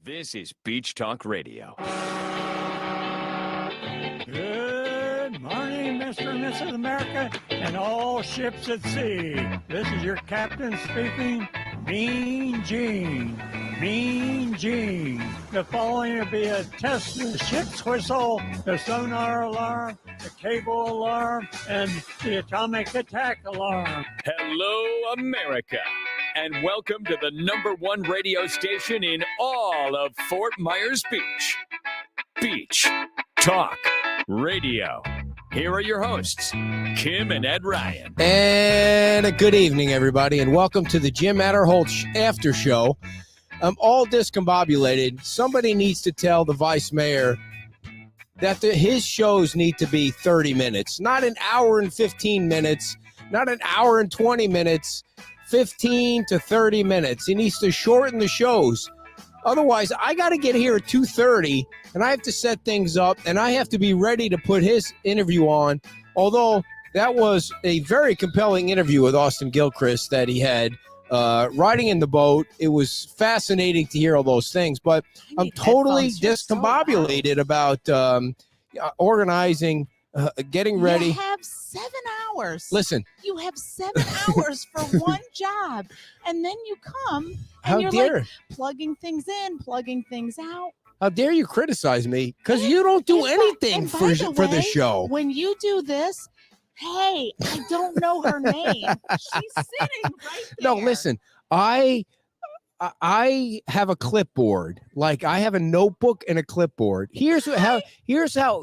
This is Beach Talk Radio. Good morning, Mr. and Mrs. America, and all ships at sea. This is your captain speaking, Mean Gene. Mean Gene. The following will be a test of the ship's whistle, the sonar alarm, the cable alarm, and the atomic attack alarm. Hello, America, and welcome to the #1 radio station in all of Fort Myers Beach. Beach Talk Radio. Here are your hosts, Kim and Ed Ryan. And a good evening, everybody, and welcome to the Jim Adderholt After Show. I'm all discombobulated. Somebody needs to tell the vice mayor that his shows need to be 30 minutes, not an hour and 15 minutes, not an hour and 20 minutes, 15 to 30 minutes. He needs to shorten the shows. Otherwise, I got to get here at 2:30, and I have to set things up, and I have to be ready to put his interview on, although that was a very compelling interview with Austin Gilchrist that he had. Riding in the boat, it was fascinating to hear all those things, but I'm totally discombobulated about organizing, getting ready. You have 7 hours. Listen. You have 7 hours for one job, and then you come and you're like plugging things in, plugging things out. How dare you criticize me? Because you don't do anything for the show. When you do this, hey, I don't know her name. She's sitting right there. No, listen, I have a clipboard. Like, I have a notebook and a clipboard. Here's how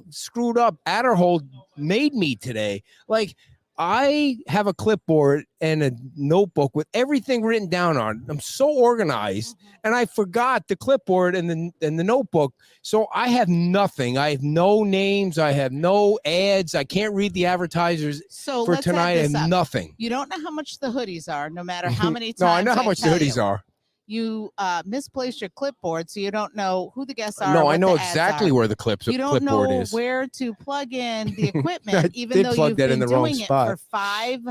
screwed up Adderholt made me today. Like, I have a clipboard and a notebook with everything written down on. I'm so organized, and I forgot the clipboard and the notebook. So I have nothing. I have no names. I have no ads. I can't read the advertisers for tonight. I have nothing. You don't know how much the hoodies are, no matter how many times. No, I know how much the hoodies are. You misplaced your clipboard, so you don't know who the guests are. No, I know exactly where the clipboard is. You don't know where to plug in the equipment, even though you've been doing it for 5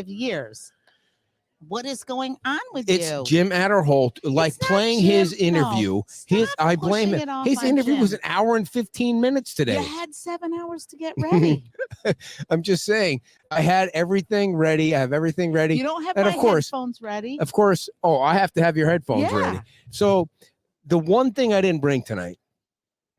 years. What is going on with you? It's Jim Adderholt, like playing his interview. I blame him. His interview was an hour and 15 minutes today. You had 7 hours to get ready. I'm just saying, I had everything ready. I have everything ready. You don't have my headphones ready. Of course. Oh, I have to have your headphones ready. So the one thing I didn't bring tonight,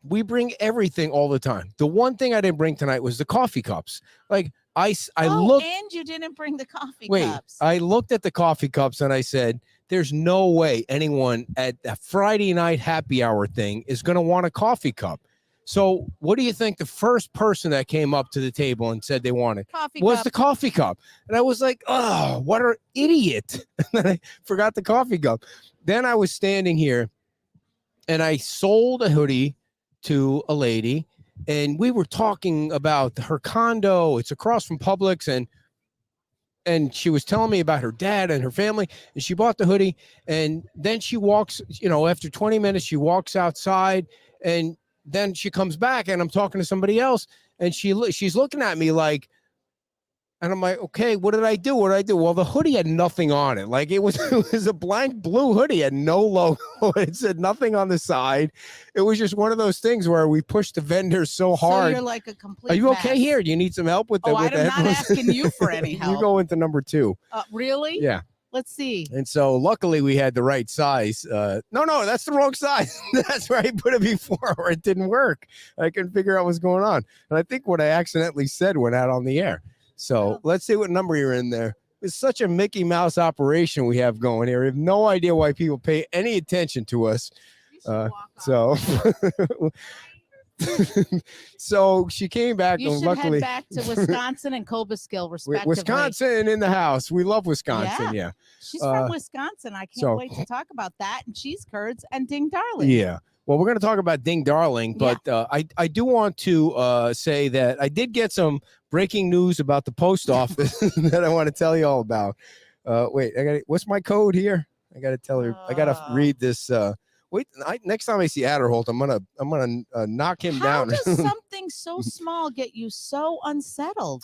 we bring everything all the time. The one thing I didn't bring tonight was the coffee cups. Like, I looked, and you didn't bring the coffee cups. I looked at the coffee cups and I said, there's no way anyone at a Friday night happy hour thing is going to want a coffee cup. So what do you think the first person that came up to the table and said they wanted the coffee cup? And I was like, oh, what an idiot. And then I forgot the coffee cup. Then I was standing here and I sold a hoodie to a lady. And we were talking about her condo. It's across from Publix, and she was telling me about her dad and her family. And she bought the hoodie, and then she walks. After 20 minutes, she walks outside, and then she comes back, and I'm talking to somebody else, and she's looking at me like. And I'm like, okay, what did I do? What did I do? Well, the hoodie had nothing on it. Like, it was a blank blue hoodie, had no logo. It said nothing on the side. It was just one of those things where we pushed the vendors so hard. So you're like a complete Are you mess. Okay here? Do you need some help with the I'm not asking you for any help. You go into number 2. Really? Yeah. Let's see. And so luckily we had the right size. No, that's the wrong size. That's where I put it before, or it didn't work. I couldn't figure out what's going on. And I think what I accidentally said went out on the air. So let's see what number you're in there. It's such a Mickey Mouse operation we have going here. We have no idea why people pay any attention to us. So she came back. You should head back to Wisconsin and Cobleskill, respectively. Wisconsin in the house. We love Wisconsin. Yeah. She's from Wisconsin. I can't wait to talk about that and cheese curds and Ding Darling. Yeah. Well, we're going to talk about Ding Darling, but I do want to say that I did get some breaking news about the post office that I want to tell you all about. Wait, what's my code here? I got to tell her. I got to read this. Next time I see Adderholt, I'm gonna knock him down. How does something so small get you so unsettled?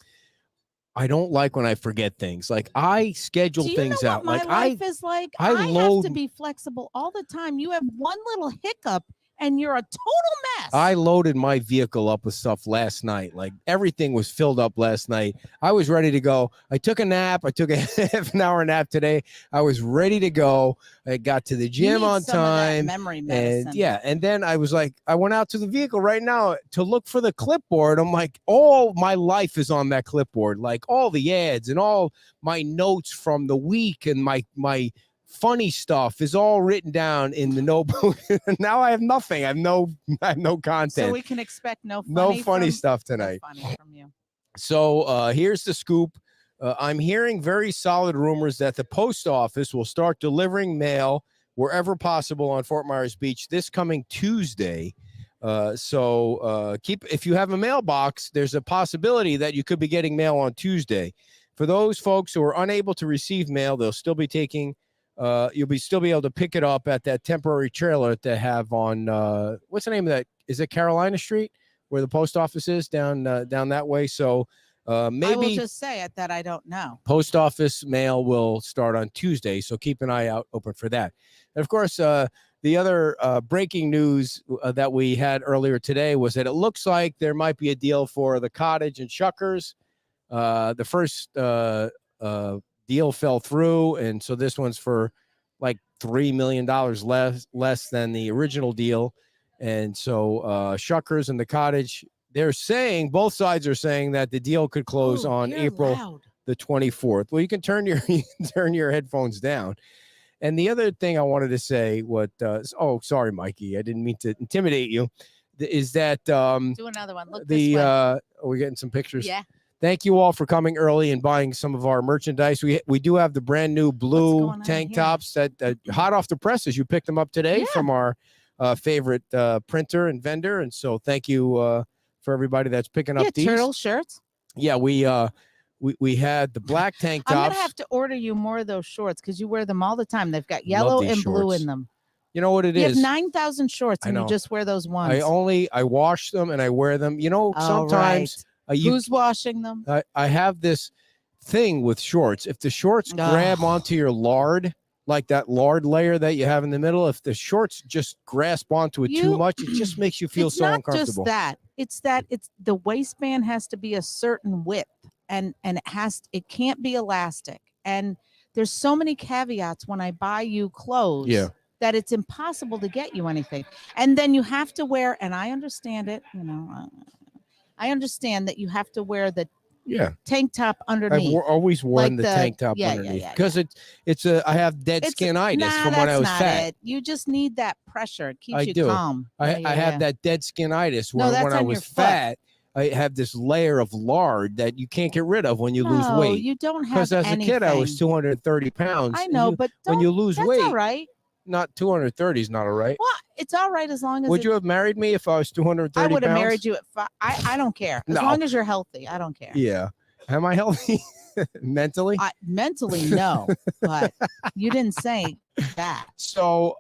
I don't like when I forget things. Like I schedule Do you things know out. what my life is like? I have to be flexible all the time. You have one little hiccup and you're a total mess. I loaded my vehicle up with stuff last night. Like everything was filled up last night. I was ready to go. I took a nap. I took a half an hour nap today. I was ready to go. I got to the gym on time. Memory medicine. And then I was like, I went out to the vehicle right now to look for the clipboard. I'm like, all my life is on that clipboard, like all the ads and all my notes from the week and my funny stuff is all written down in the notebook. Now I have nothing. I have no content. So we can expect no funny stuff tonight. Funny from you. So here's the scoop. I'm hearing very solid rumors that the post office will start delivering mail wherever possible on Fort Myers Beach this coming Tuesday. So if you have a mailbox, there's a possibility that you could be getting mail on Tuesday. For those folks who are unable to receive mail, they'll still be taking you'll still be able to pick it up at that temporary trailer that they have on what's the name of that? Is it Carolina Street where the post office is down that way? So maybe I will just say it that I don't know. Post office mail will start on Tuesday, so keep an eye out open for that. And of course, the other breaking news that we had earlier today was that it looks like there might be a deal for the Cottage and Shuckers. The first deal fell through, and so this one's for like $3 million less than the original deal. And so Shuckers and the Cottage, they're saying, both sides are saying that the deal could close on April the 24th. Well, you can turn your headphones down. And the other thing I wanted to say, sorry, Mikey, I didn't mean to intimidate you, is that do another one. Look this way. are we getting some pictures? Yeah. Thank you all for coming early and buying some of our merchandise. We do have the brand new blue tank tops that hot off the presses. You picked them up today from our favorite printer and vendor. And so thank you for everybody that's picking up these. Turtle shirts. Yeah, we had the black tank tops. I'm going to have to order you more of those shorts because you wear them all the time. They've got yellow and blue in them. You know what it is? You have 9,000 shorts and you just wear those ones. I wash them and I wear them. You know, sometimes... Who's washing them? I have this thing with shorts. If the shorts grab onto your lard, like that lard layer that you have in the middle, if the shorts just grasp onto it too much, it just makes you feel so uncomfortable. It's not just that. It's the waistband has to be a certain width, and it can't be elastic. And there's so many caveats when I buy you clothes. Yeah. That it's impossible to get you anything. And then you have to wear, and I understand it, I understand that you have to wear the tank top underneath. I've always worn the tank top underneath because I have dead skinitis from when I was fat. You just need that pressure. It keeps you calm. I have that dead skinitis when I was fat. I have this layer of lard that you can't get rid of when you lose weight. You don't have because as a kid I was 230 pounds. I know, but when you lose weight, all right. Not 230 is not all right. Well, it's all right as long as. Would you have married me if I was 230 I would have married you at 5. I don't care. As long as you're healthy, I don't care. Yeah. Am I healthy? Mentally? Mentally, no. But you didn't say that. So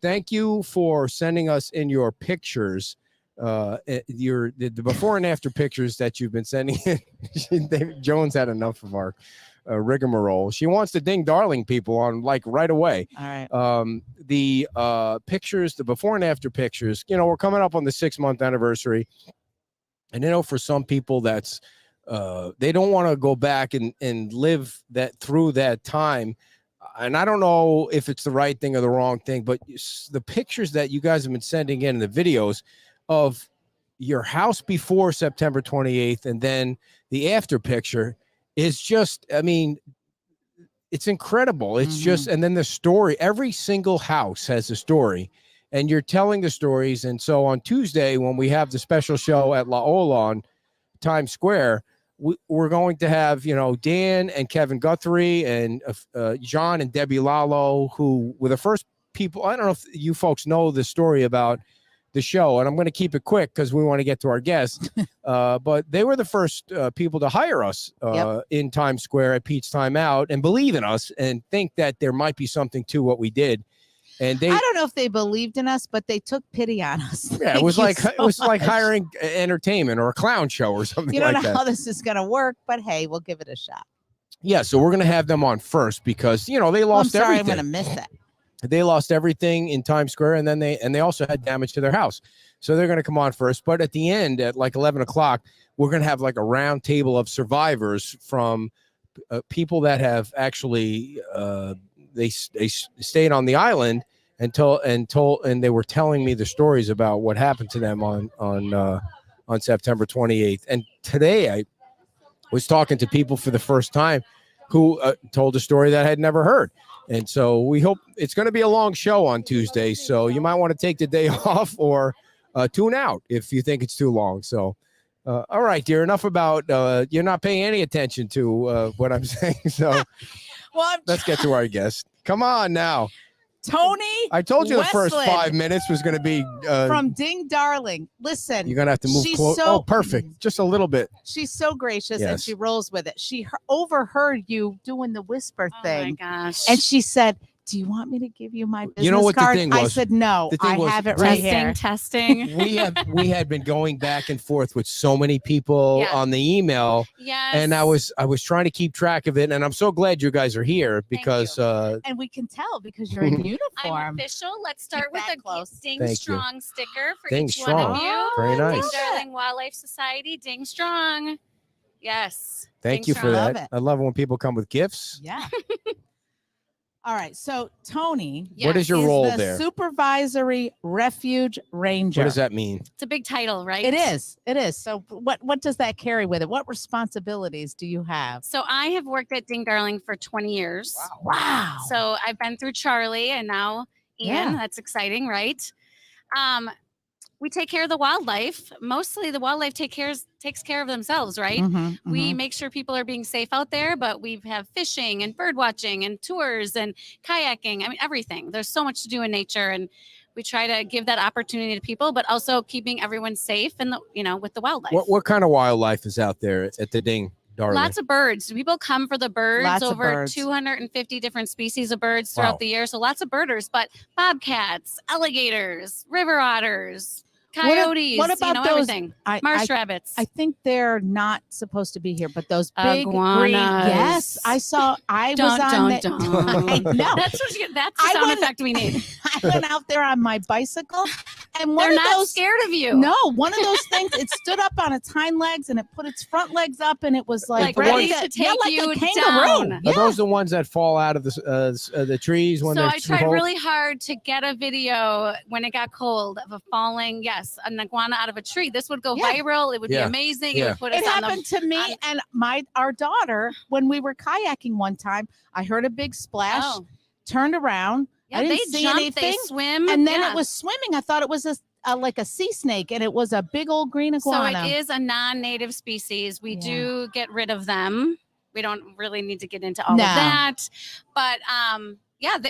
thank you for sending us in your pictures. The before and after pictures that you've been sending in. Jones had enough of our rigmarole. She wants to ding darling people on like right away. All right. The pictures, the before and after pictures, we're coming up on the 6-month anniversary. And for some people that's they don't want to go back and live that through that time. And I don't know if it's the right thing or the wrong thing, but the pictures that you guys have been sending in the videos of your house before September 28th and then the after picture is just, it's incredible. It's just, and then the story, every single house has a story and you're telling the stories. And so on Tuesday, when we have the special show at La Ola on Times Square, we're going to have, Dan and Kevin Guthrie and John and Debbie Lalo, who were the first people. I don't know if you folks know the story about the show, and I'm going to keep it quick because we want to get to our guests. But they were the first people to hire us in Times Square at Pete's Time Out and believe in us and think that there might be something to what we did. And they, I don't know if they believed in us, but they took pity on us. yeah, it Thank was you like so it was like much. hiring entertainment or a clown show or something You don't like know that. how this is gonna work, but hey, we'll give it a shot. Yeah, so we're gonna have them on first because they Well, I'm lost sorry, everything. I'm gonna miss it. They lost everything in Times Square, and then they also had damage to their house. So they're gonna come on first. But at the end, at like 11 o'clock, we're gonna have like a round table of survivors from people that have actually they stayed on the island and they were telling me the stories about what happened to them on September 28th. And today I was talking to people for the first time who told a story that I had never heard. And so we hope it's going to be a long show on Tuesday. So you might want to take the day off or tune out if you think it's too long. So, all right, dear, enough about you're not paying any attention to what I'm saying. So Well, let's get to our guest. Come on now. Tony. I told you the first Westland 5 minutes was going to be from Ding Darling. Listen, you're going to have to move she's close. so- Oh, perfect. Just a little bit. she's so gracious and Yes. she rolls with it. She overheard you doing the whisper Oh my thing, gosh. and she said, "Do you want me to give you my business You know what the card?" thing I was? said, "No, The thing I was have it right here." testing. We had been going back and forth with so many people Yeah. on the email, Yes. and I was trying to keep track of it, and I'm so glad you guys are here because And we can tell because you're in I'm uniform. official. Let's start with that a close. Ding Thank you. Strong sticker for Ding each Strong. one of you. Very I nice. love Ding it. Darling Wildlife Society, Ding Strong. Yes. Thank Ding you for Strong. Love that. it. I love it when people come with gifts. Yeah. All right. So Tony What is your is role the there? supervisory refuge ranger. What does that mean? It's a big title, right? It is. It is. So what does that carry with it? What responsibilities do you have? So I have worked at Ding Darling for 20 years. Wow. So I've been through Charlie and now Ian. Yeah. That's exciting, right? We take care of the wildlife. Mostly the wildlife takes care of themselves, right? Mhm, We mhm. make sure people are being safe out there, but we have fishing and bird watching and tours and kayaking. I mean, everything. There's so much to do in nature, and we try to give that opportunity to people, but also keeping everyone safe and with the wildlife. What kind of wildlife is out there at the Ding Darling? Lots of birds. People come for the birds. Lots of over birds. 250 different species of birds throughout Wow. the year. So lots of birders, but bobcats, alligators, river otters, What coyotes, what about those- everything. I, Marsh I, rabbits. I think they're not supposed to be here, but those big green. Iguanas. Yes, I saw. I was don't, on the, don't. I know. That's the I sound went- effect we need. I went out there on my bicycle, and one They're of not those. scared of you. No, one of those things. It stood up on its hind legs and it put its front legs up, and it was like, Like ready ready to take like you a kangaroo. down. Are Yeah. those the ones that fall out of the trees when So they're I tried cold? really hard to get a video when it got cold of a falling, an iguana out of a tree. This would go Yeah. viral. It would Yeah. be amazing. Yeah. It would put us It on happened the. to me and our daughter when we were kayaking one time. I heard a big splash, Oh, turned around, yeah, I they didn't see jump, anything, they swim, and then yeah. it was swimming. I thought it was like a sea snake, and it was a big old green iguana. So it is a non-native species. We Yeah. do get rid of them. We don't really need to get into all No. of that, but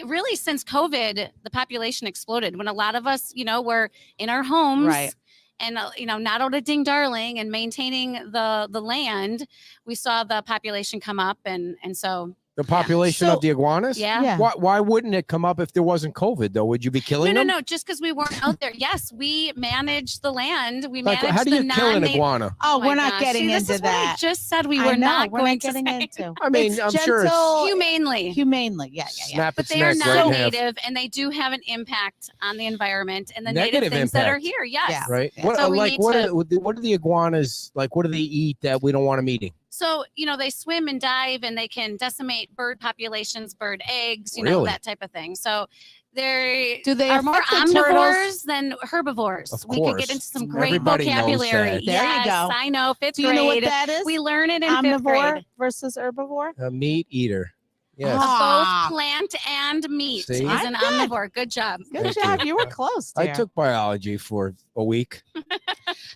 really since COVID, the population exploded when a lot of us, were in our homes. Right. And not out at Ding Darling and maintaining the land, we saw the population come up, and so The population So- of the iguanas? yeah. Yeah. Why wouldn't it come up if there wasn't COVID, though? Would you be killing them? No. Just because we weren't out there. Yes, we manage the land. We Like, manage how do the you kill an non-native. iguana? Oh, my we're not gosh. getting See, into this is what I that. just said we I were know, not we're going not getting to say. into. I mean, It's I'm sure it's gentle, Humanely. humanely. Yeah. snap But its they are neck right in half, non-native, and they do have an impact on the environment and the Negative native things that are impact. here. Yes. Yeah. right? Yeah. What, So we like, need what to- are the iguanas like? What do they eat that we don't want them eating? So, they swim and dive, and they can decimate bird populations, bird eggs, Really? that type of thing. So they Do they are more affect the turtles? omnivores than herbivores. Of We could course. get into some great Everybody knows vocabulary. that. There you Yes, go. I know. Fifth Do you know what grade. that is? We learn it in fifth Omnivore grade. versus herbivore. A meat eater. Yes. Ah. Both plant and meat See? is I'm an good. omnivore. Good job. Good Thank job. you. You were close. I Dear. took biology for a week.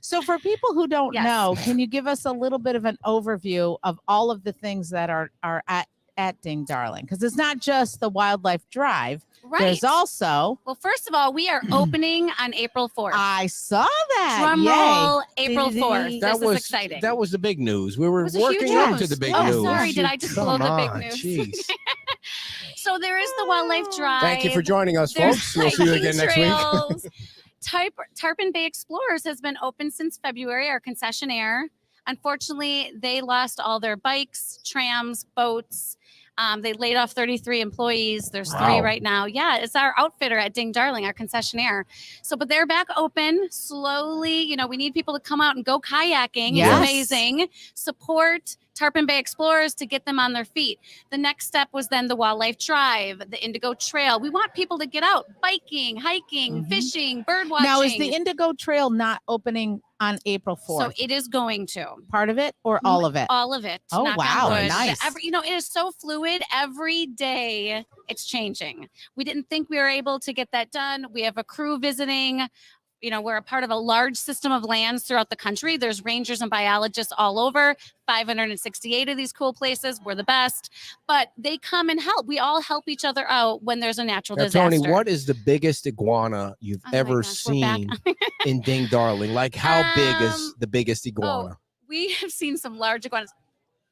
So for people who don't Yes. know, can you give us a little bit of an overview of all of the things that are at Ding Darling? Because it's not just the wildlife drive. Right. There's also Well, first of all, we are opening on April 4th. I saw that. Drum Yay. roll, April Dee-dee-dee. 4th. That This was is exciting. That was the big news. We were was a working huge up news. to the big Oh, news. sorry, did I just blow Come the big on, news? Jeez. So there is the wildlife drive. Thank you for joining us, There's folks. We'll see you hiking again next week. trails. Tarpon Bay Explorers has been open since February, our concessionaire. Unfortunately, they lost all their bikes, trams, boats. They laid off 33 employees. There's 3 Wow. right now. Yeah, it's our outfitter at Ding Darling, our concessionaire. So, but they're back open slowly. You know, we need people to come out and go kayaking. Yes. It's amazing. Support Tarpon Bay Explorers to get them on their feet. The next step was then the wildlife drive, the Indigo Trail. We want people to get out biking, hiking, Mhm. fishing, bird watching. Now, is the Indigo Trail not opening on April 4th? So it is going to. Part of it or all of it? All of it. Oh, knock on wow, wood. nice. You know, it is so fluid. Every day it's changing. We didn't think we were able to get that done. We have a crew visiting. You know, we're a part of a large system of lands throughout the country. There's rangers and biologists all over, 568 of these cool places. We're the best, but they come and help. We all help each other out when there's a natural Now, disaster. Tony, what is the biggest iguana you've Oh my ever gosh, we're back. seen in Ding Darling? Like, how big is Um, the biggest iguana? We have seen some large iguanas,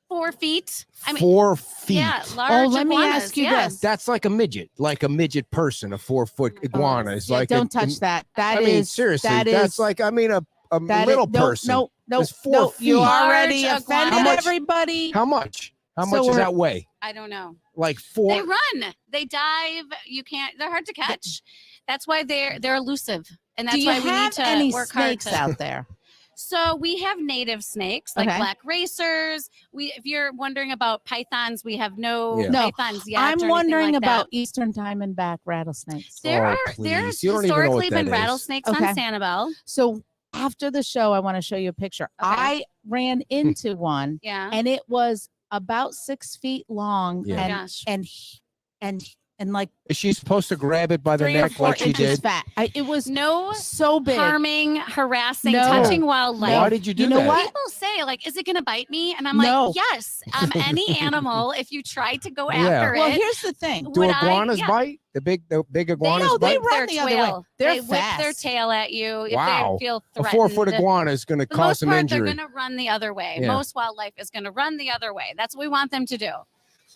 4 feet. I mean, 4 feet. yeah, large Oh, let me iguanas, ask you yeah. this. That's like a midget person. A 4-foot iguana is Yeah, like. don't touch that. That I is mean, seriously, that that's is- like, I mean, a that little is, no, person. No, It's 4 no, you feet. already Large offended iguana. How much- everybody. How much? How So much does we're- that weigh? I don't know. Like They 4. run, they dive. You can't. They're hard to catch. That's why they're elusive, and that's Do you why we need have to any work hard snakes to. out there? So we have native snakes like Okay. black racers. If you're wondering about pythons, we have no Yeah. No, pythons yet. or I'm anything wondering like about that. Eastern diamondback rattlesnakes. There Oh, are please. there's You don't even know what historically that been is. rattlesnakes Okay. on Sanibel. So after the show, I want to show you a picture. I ran into one, Yeah. and it was about 6 feet long, Yeah. Oh my and gosh. and like Is she supposed to grab it by the 3 or neck 4 like she inches did? fat. It was No so big. harming, harassing, No. touching wildlife. Why did you do You know that? what? People say, like, is it going to bite me? And I'm No. like, yes. Any animal, if you try to go Yeah. after Well, it, here's the thing. Do would iguanas yeah. bite? The big iguanas no, they bite? run Their the other way. tail. They're they whip their fast. tail at you if Wow. they feel A threatened. 4-foot iguana is going to For the cause most some part, injury. they're going to run the other way. Yeah. Most wildlife is going to run the other way. That's what we want them to do.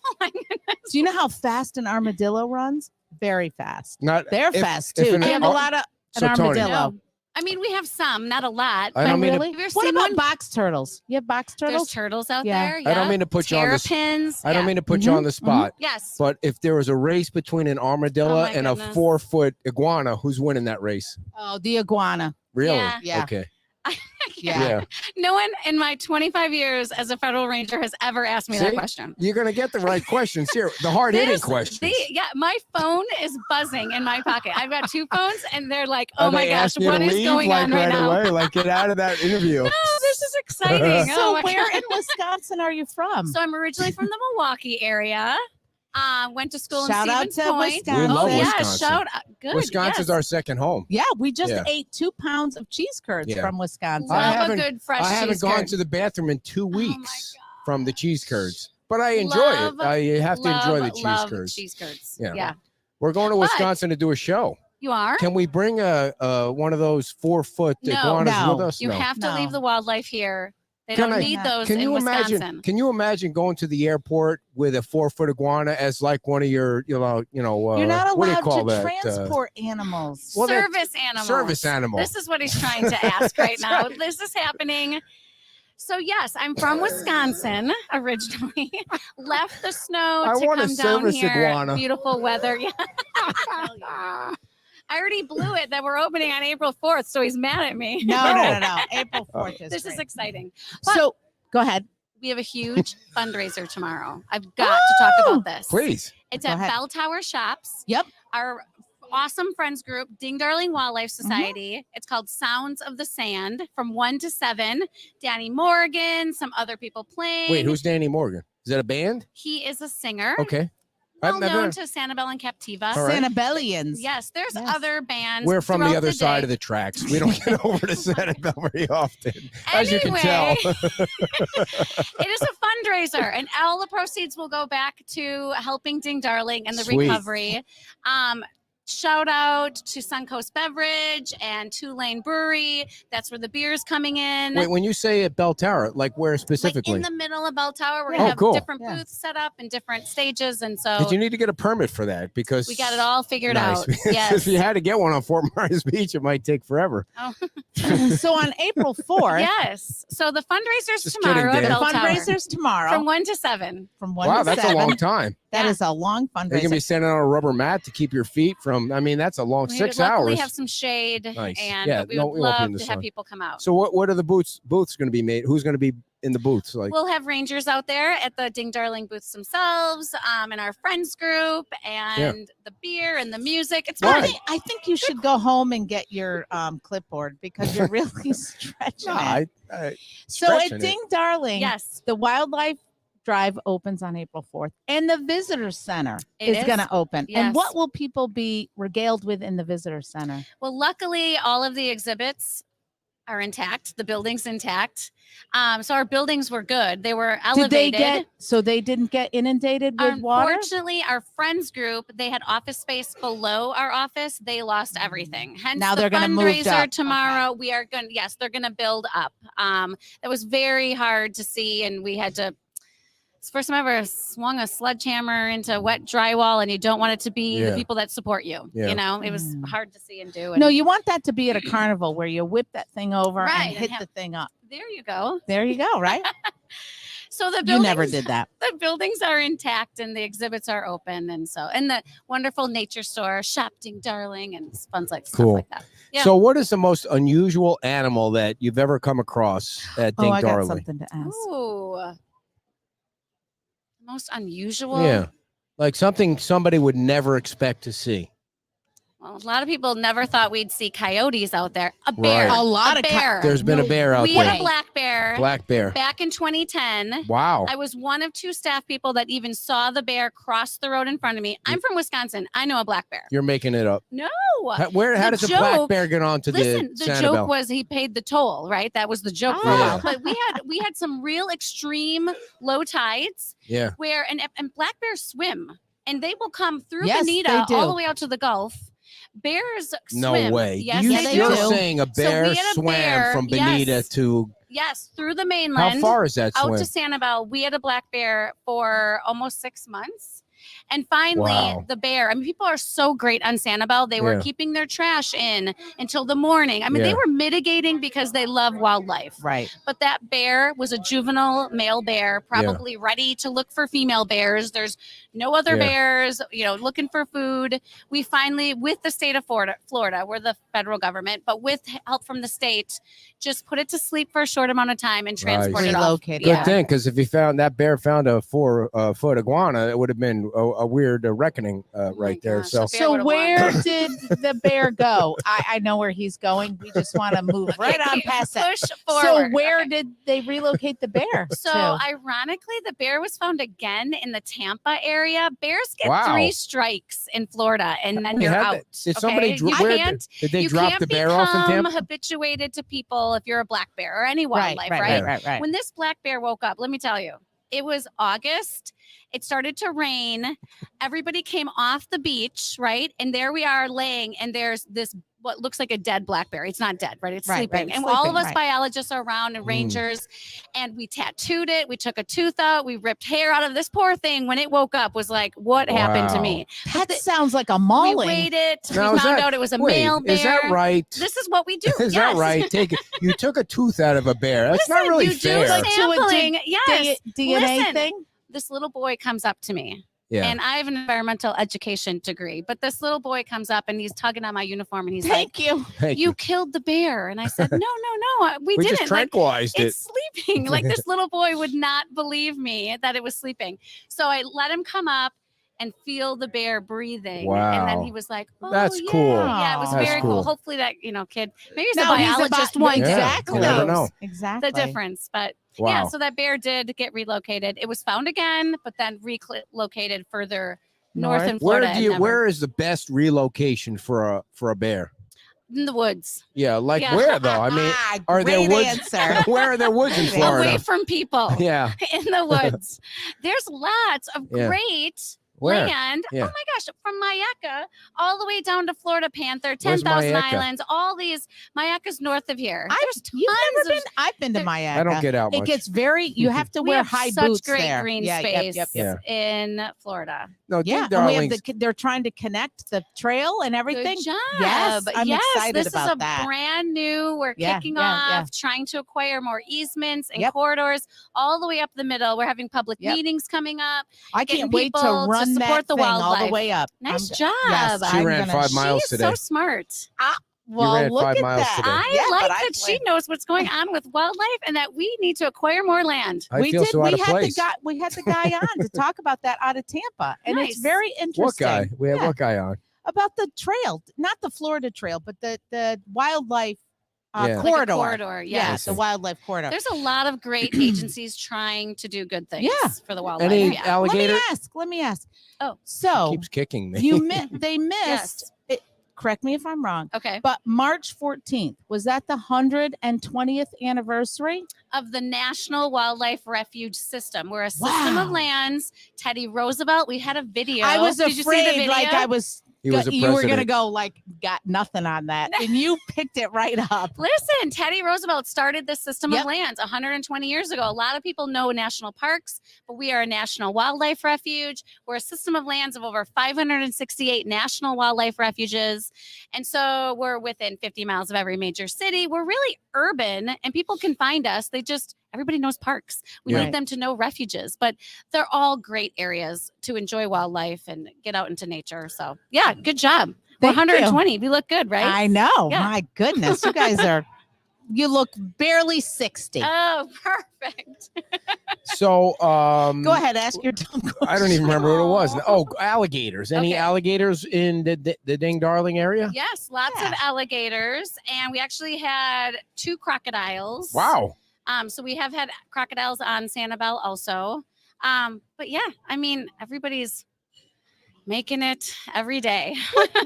Oh my goodness. Do you know how fast an armadillo runs? Very fast. Not. They're if- fast if too. an Do you have a ar- lot of an So, Tony- armadillo? No. I mean, we have some, not a lot. I don't Oh, mean to- really? Have you ever What seen about one? box turtles? You have box There's turtles? turtles out Yeah. there. I don't yeah. mean to put you on the Terrapins. I don't yeah. mean to put you on the spot, Yes. but if there was a race between an armadillo Oh, my and goodness. a 4-foot iguana, who's winning that race? Oh, the iguana. Really? Yeah. Yeah. Okay. Yeah. Yeah. No one in my 25 years as a federal ranger has ever asked me that See? question. You're going to get the right questions here. The hard-hitting This- questions. my phone is buzzing in my pocket. I've got 2 phones, and they're like, "Oh Are my they gosh, asking you what to is leave, going like, on right now?" away? Like, get out of that interview. No, this is exciting. So Oh my where God. in Wisconsin are you from? So I'm originally from the Milwaukee area. Went to school Shout in out Stevens to Point. Wisconsin. We love Oh yeah, Wisconsin. shout out. Good. Wisconsin's yes. our second home. Yeah, we just Yeah. ate 2 pounds of cheese curds Yeah. from Wisconsin. I Love a haven't- good fresh I haven't cheese gone curd. to the bathroom in 2 my weeks God. from the cheese curds, but I enjoy Love- it. I have to enjoy the cheese love curds. cheese curds. Yeah. Yeah. We're going to But- Wisconsin to do a show. You are? Can we bring a one of those 4-foot No. iguanas No. with us? You No. have to No. leave the wildlife here. They Can don't I- need those Can in you Wisconsin. imagine? Can you imagine going to the airport with a 4-foot iguana as like one of your, You're not what do you allowed call to that? transport animals. well, that- Service animals. service animal. This is what he's trying to ask right now. This is happening. So yes, I'm from Wisconsin originally. Left the snow I to want a come down service here. iguana. Beautiful weather. Yeah. I already blew it that we're opening on April 4th, so he's mad at me. No. April 4th is This is great. exciting. But So go ahead. we have a huge fundraiser tomorrow. I've got to talk about this. Please. It's Go at ahead. Bell Tower Shops. Yep. Our awesome friends group, Ding Darling Wildlife Mm-hmm. Society. It's called Sounds of the Sand from 1 to 7. Danny Morgan, some other people playing. Wait, who's Danny Morgan? Is that a band? He is a singer. Okay. Well I've never. known to Sanibel and Captiva. All right. Sanibelians. Yes, there's Yes. other bands. We're from the throughout other side day. of the tracks. We don't get over to Sanibel very often, as you can tell. Anyway, it is a fundraiser, and all the proceeds will go back to helping Ding Darling and the Sweet. recovery. shout out to Suncoast Beverage and Tulane Brewery. That's where the beer is coming in. Wait, when you say at Bell Tower, like where Like specifically? in the middle of Bell Tower, we're Yeah. gonna have cool. different Yeah. booths set up in different stages, and so Did you need to get a permit for that? Because we got it all figured nice. out. Because Yes. if you had to get one on Fort Myers Beach, it might take forever. Oh, So on April 4th, yes. So the fundraiser's Just tomorrow kidding, at Dan. the Bell Tower fundraiser's tomorrow from 1 to 7. from 1 Wow, to that's 7. a long time. That Yeah. is a long You're gonna be fundraiser. standing on a rubber mat to keep your feet from. I mean, that's a long We 6 luckily hours. have some shade, Nice. and Yeah, but we no, would we won't be in love the to sun. have people come out. So what are the booths going to be made? Who's going to be in the booths? Like We'll have rangers out there at the Ding Darling booths themselves, and our friends group, and the beer and the music. It's Why? fun. I think you should go home and get your clipboard because you're really stretching no, it. I So stretching at it. Ding Darling, Yes, the Wildlife Drive opens on April 4th, and the Visitor Center It is is. going to open. Yes. And what will people be regaled with in the Visitor Center? well, luckily, all of the exhibits are intact. The building's intact. So our buildings were good. They were elevated. They didn't get inundated with water? Unfortunately, our friends group, they had office space below our office. They lost everything. Hence, Now the they're gonna move fundraiser up. tomorrow. We are going. Yes, they're going to build up. That was very hard to see, and we had to. It's the first time I ever swung a sledgehammer into wet drywall, and you don't want it to be Yeah. the people that support you. Yeah. You know, it was Mm. hard to see and do. And No, you want that to be at a carnival where you whip that thing over Right, and and hit have- the thing up. there you go. There you go, right? So the You buildings, never did that. the buildings are intact and the exhibits are open, and the wonderful nature store, Shop Ding Darling, and fun like stuff Cool. like that. Yeah. So what is the most unusual animal that you've ever come across at Ding I got Darling? something to ask. Ooh, most unusual. Yeah. Like something somebody would never expect to see. Well, a lot of people never thought we'd see coyotes out there. A bear. Right. A lot a of bear. There's been a bear out we there. had a black bear Black bear. back in 2010. Wow. I was one of 2 staff people that even saw the bear cross the road in front of me. I'm from Wisconsin. I know a black bear. You're making it up. No. How The does a black joke- bear get onto Listen, the the Santa joke Bell? was he paid the toll, right? That was the joke for a Yeah. while. But we had some real extreme low tides Yeah. where and black bears swim and they will come through Yes, Bonita they do. all the way out to the Gulf. Bears No swim. way. Yes, you, they you're do. saying a bear we had a swam bear, from Bonita yes. to Yes, through the how mainland. far is that out swim? to Sanibel. We had a black bear for almost 6 months. And finally, Wow. the bear. I mean, people are so great on Sanibel. They were Yeah. keeping their trash in until the morning. I mean, Yeah. they were mitigating because they love wildlife. Right. But that bear was a juvenile male bear, probably ready to look for female bears. There's no other Yeah. bears, looking for food. We finally, with the state of Florida, we're the federal government, but with help from the state, just put it to sleep for a short amount of time and transport it off. Relocated. Good Yeah. thing, because if that bear found a 4-foot iguana, it would have been a weird reckoning my right there. gosh, So the bear So would've where won. did the bear go? I know where he's going. We just want to move right on past that. Push So forward. where Okay. did they relocate the bear? So to? ironically, the bear was found again in the Tampa area. Bears get Wow. 3 strikes in Florida, and then You you're had out. that- Did somebody okay? You where can't- did they you drop can't the bear off in become Tampa? habituated to people if you're a black bear or any right, wildlife, right. When this black bear woke up, let me tell you, it was August. It started to rain. Everybody came off the beach, right? And there we are laying, and there's this what looks like a dead black bear. It's not dead, right? It's Right, sleeping. right, And all of sleeping, us right. biologists are around and Mm. rangers, and we tattooed it. We took a tooth out. We ripped hair out of this poor thing. When it woke up, was like, what happened to Wow. me? That the- sounds like a We mauling. weighed it. Now, we is found that- out it was a Wait, male bear. is that right? This is what we do. Is yes. that right? You took a tooth out of a bear. That's not Listen, really you do fair. Like to a sampling. Yes. DNA Listen. thing. This little boy comes up to me. Yeah. And I have an environmental education degree, but this little boy comes up and he's tugging on my uniform and he's like, Thank you. Thank "You killed the bear." And I said, "No, we We didn't. just Like, tranquilized it. it's sleeping." Like this little boy would not believe me that it was sleeping. So I let him come up and feel the bear breathing. And then Wow. he was like, "Oh, That's yeah." cool. Yeah, it was That's very cool. cool. Hopefully that, kid, maybe he's No, a he's a biologist bi- one Yeah, day. Exactly. you never Who knows? know. Exactly. The difference. But Wow. yeah, so that bear did get relocated. It was found again, but then relocated further north in Where Florida. and never- where is the best relocation for a bear? in the woods, Yeah, like Yeah. where though? I mean, are there great woods? answer. Where are there woods in Away Florida? away from people Yeah, in the woods. There's lots of Yeah. great Where? land. Yeah. Oh my gosh, from Mayaca all the way down to Florida Panther, Where's 10,000 Mayaca? Islands, all these. Mayaca's north of here. There's You've never tons been. I've been to there- Mayaca. I don't get out It much. gets very. You have to we wear have high such boots great there. green Yeah, space yep. in Florida. No, Yeah, Ding and we have Darlings. they're trying to connect the trail and everything. Good job. Yes, I'm excited this about is a that. brand new. We're Yeah, kicking yeah. off, trying to acquire more easements and Yep. corridors all the way up the middle. We're having public Yep. meetings coming up. I getting can't wait to people to run support that the thing all the wildlife. way up. Nice I'm- job. Yes, She I'm ran gonna- 5 miles She is today. so smart. Well, ran look 5 at miles that. today. I Yeah, like but I that she plan- knows what's going on with wildlife and that we need to acquire more land. I we feel did. so out We of had place. we had the guy on to talk about that out of Tampa, and Nice. it's very interesting. What guy? We had Yeah, what guy on? about the trail, not the Florida trail, but the wildlife Yeah. Like a corridor. corridor, Yeah, yes. the wildlife corridor. There's a lot of great agencies trying to do good things Yeah. for the wildlife. Any yeah. alligator Let me ask. Oh. So keeps kicking me. they missed. Yes. It, correct me if I'm wrong. Okay. But March 14th, was that the 120th anniversary? Of the National Wildlife Refuge System. We're a system of Wow. lands. Teddy Roosevelt, we had a video. I was Did you see the afraid, video? like I was. He was a you were gonna president. go like got nothing on that, and you picked it right up. Listen, Teddy Roosevelt started this system Yep. of lands 120 years ago. A lot of people know national parks, but we are a national wildlife refuge. We're a system of lands of over 568 national wildlife refuges. And so we're within 50 miles of every major city. We're really urban and people can find us. Everybody knows parks. We Yeah. need them to know refuges, but they're all great areas to enjoy wildlife and get out into nature. So, yeah, good job. We're Thank you. 120. We look good, right? I know. Yeah. My goodness, you guys are. You look barely 60. Oh, perfect. So Go ahead, ask your dumb question. I don't even remember what it was. Aw. Oh, alligators. Any Okay. alligators in the Ding Darling area? Yes, lots of Yeah. alligators, and we actually had 2 crocodiles. Wow. So we have had crocodiles on Sanibel also. But yeah, I mean, everybody's making it every day.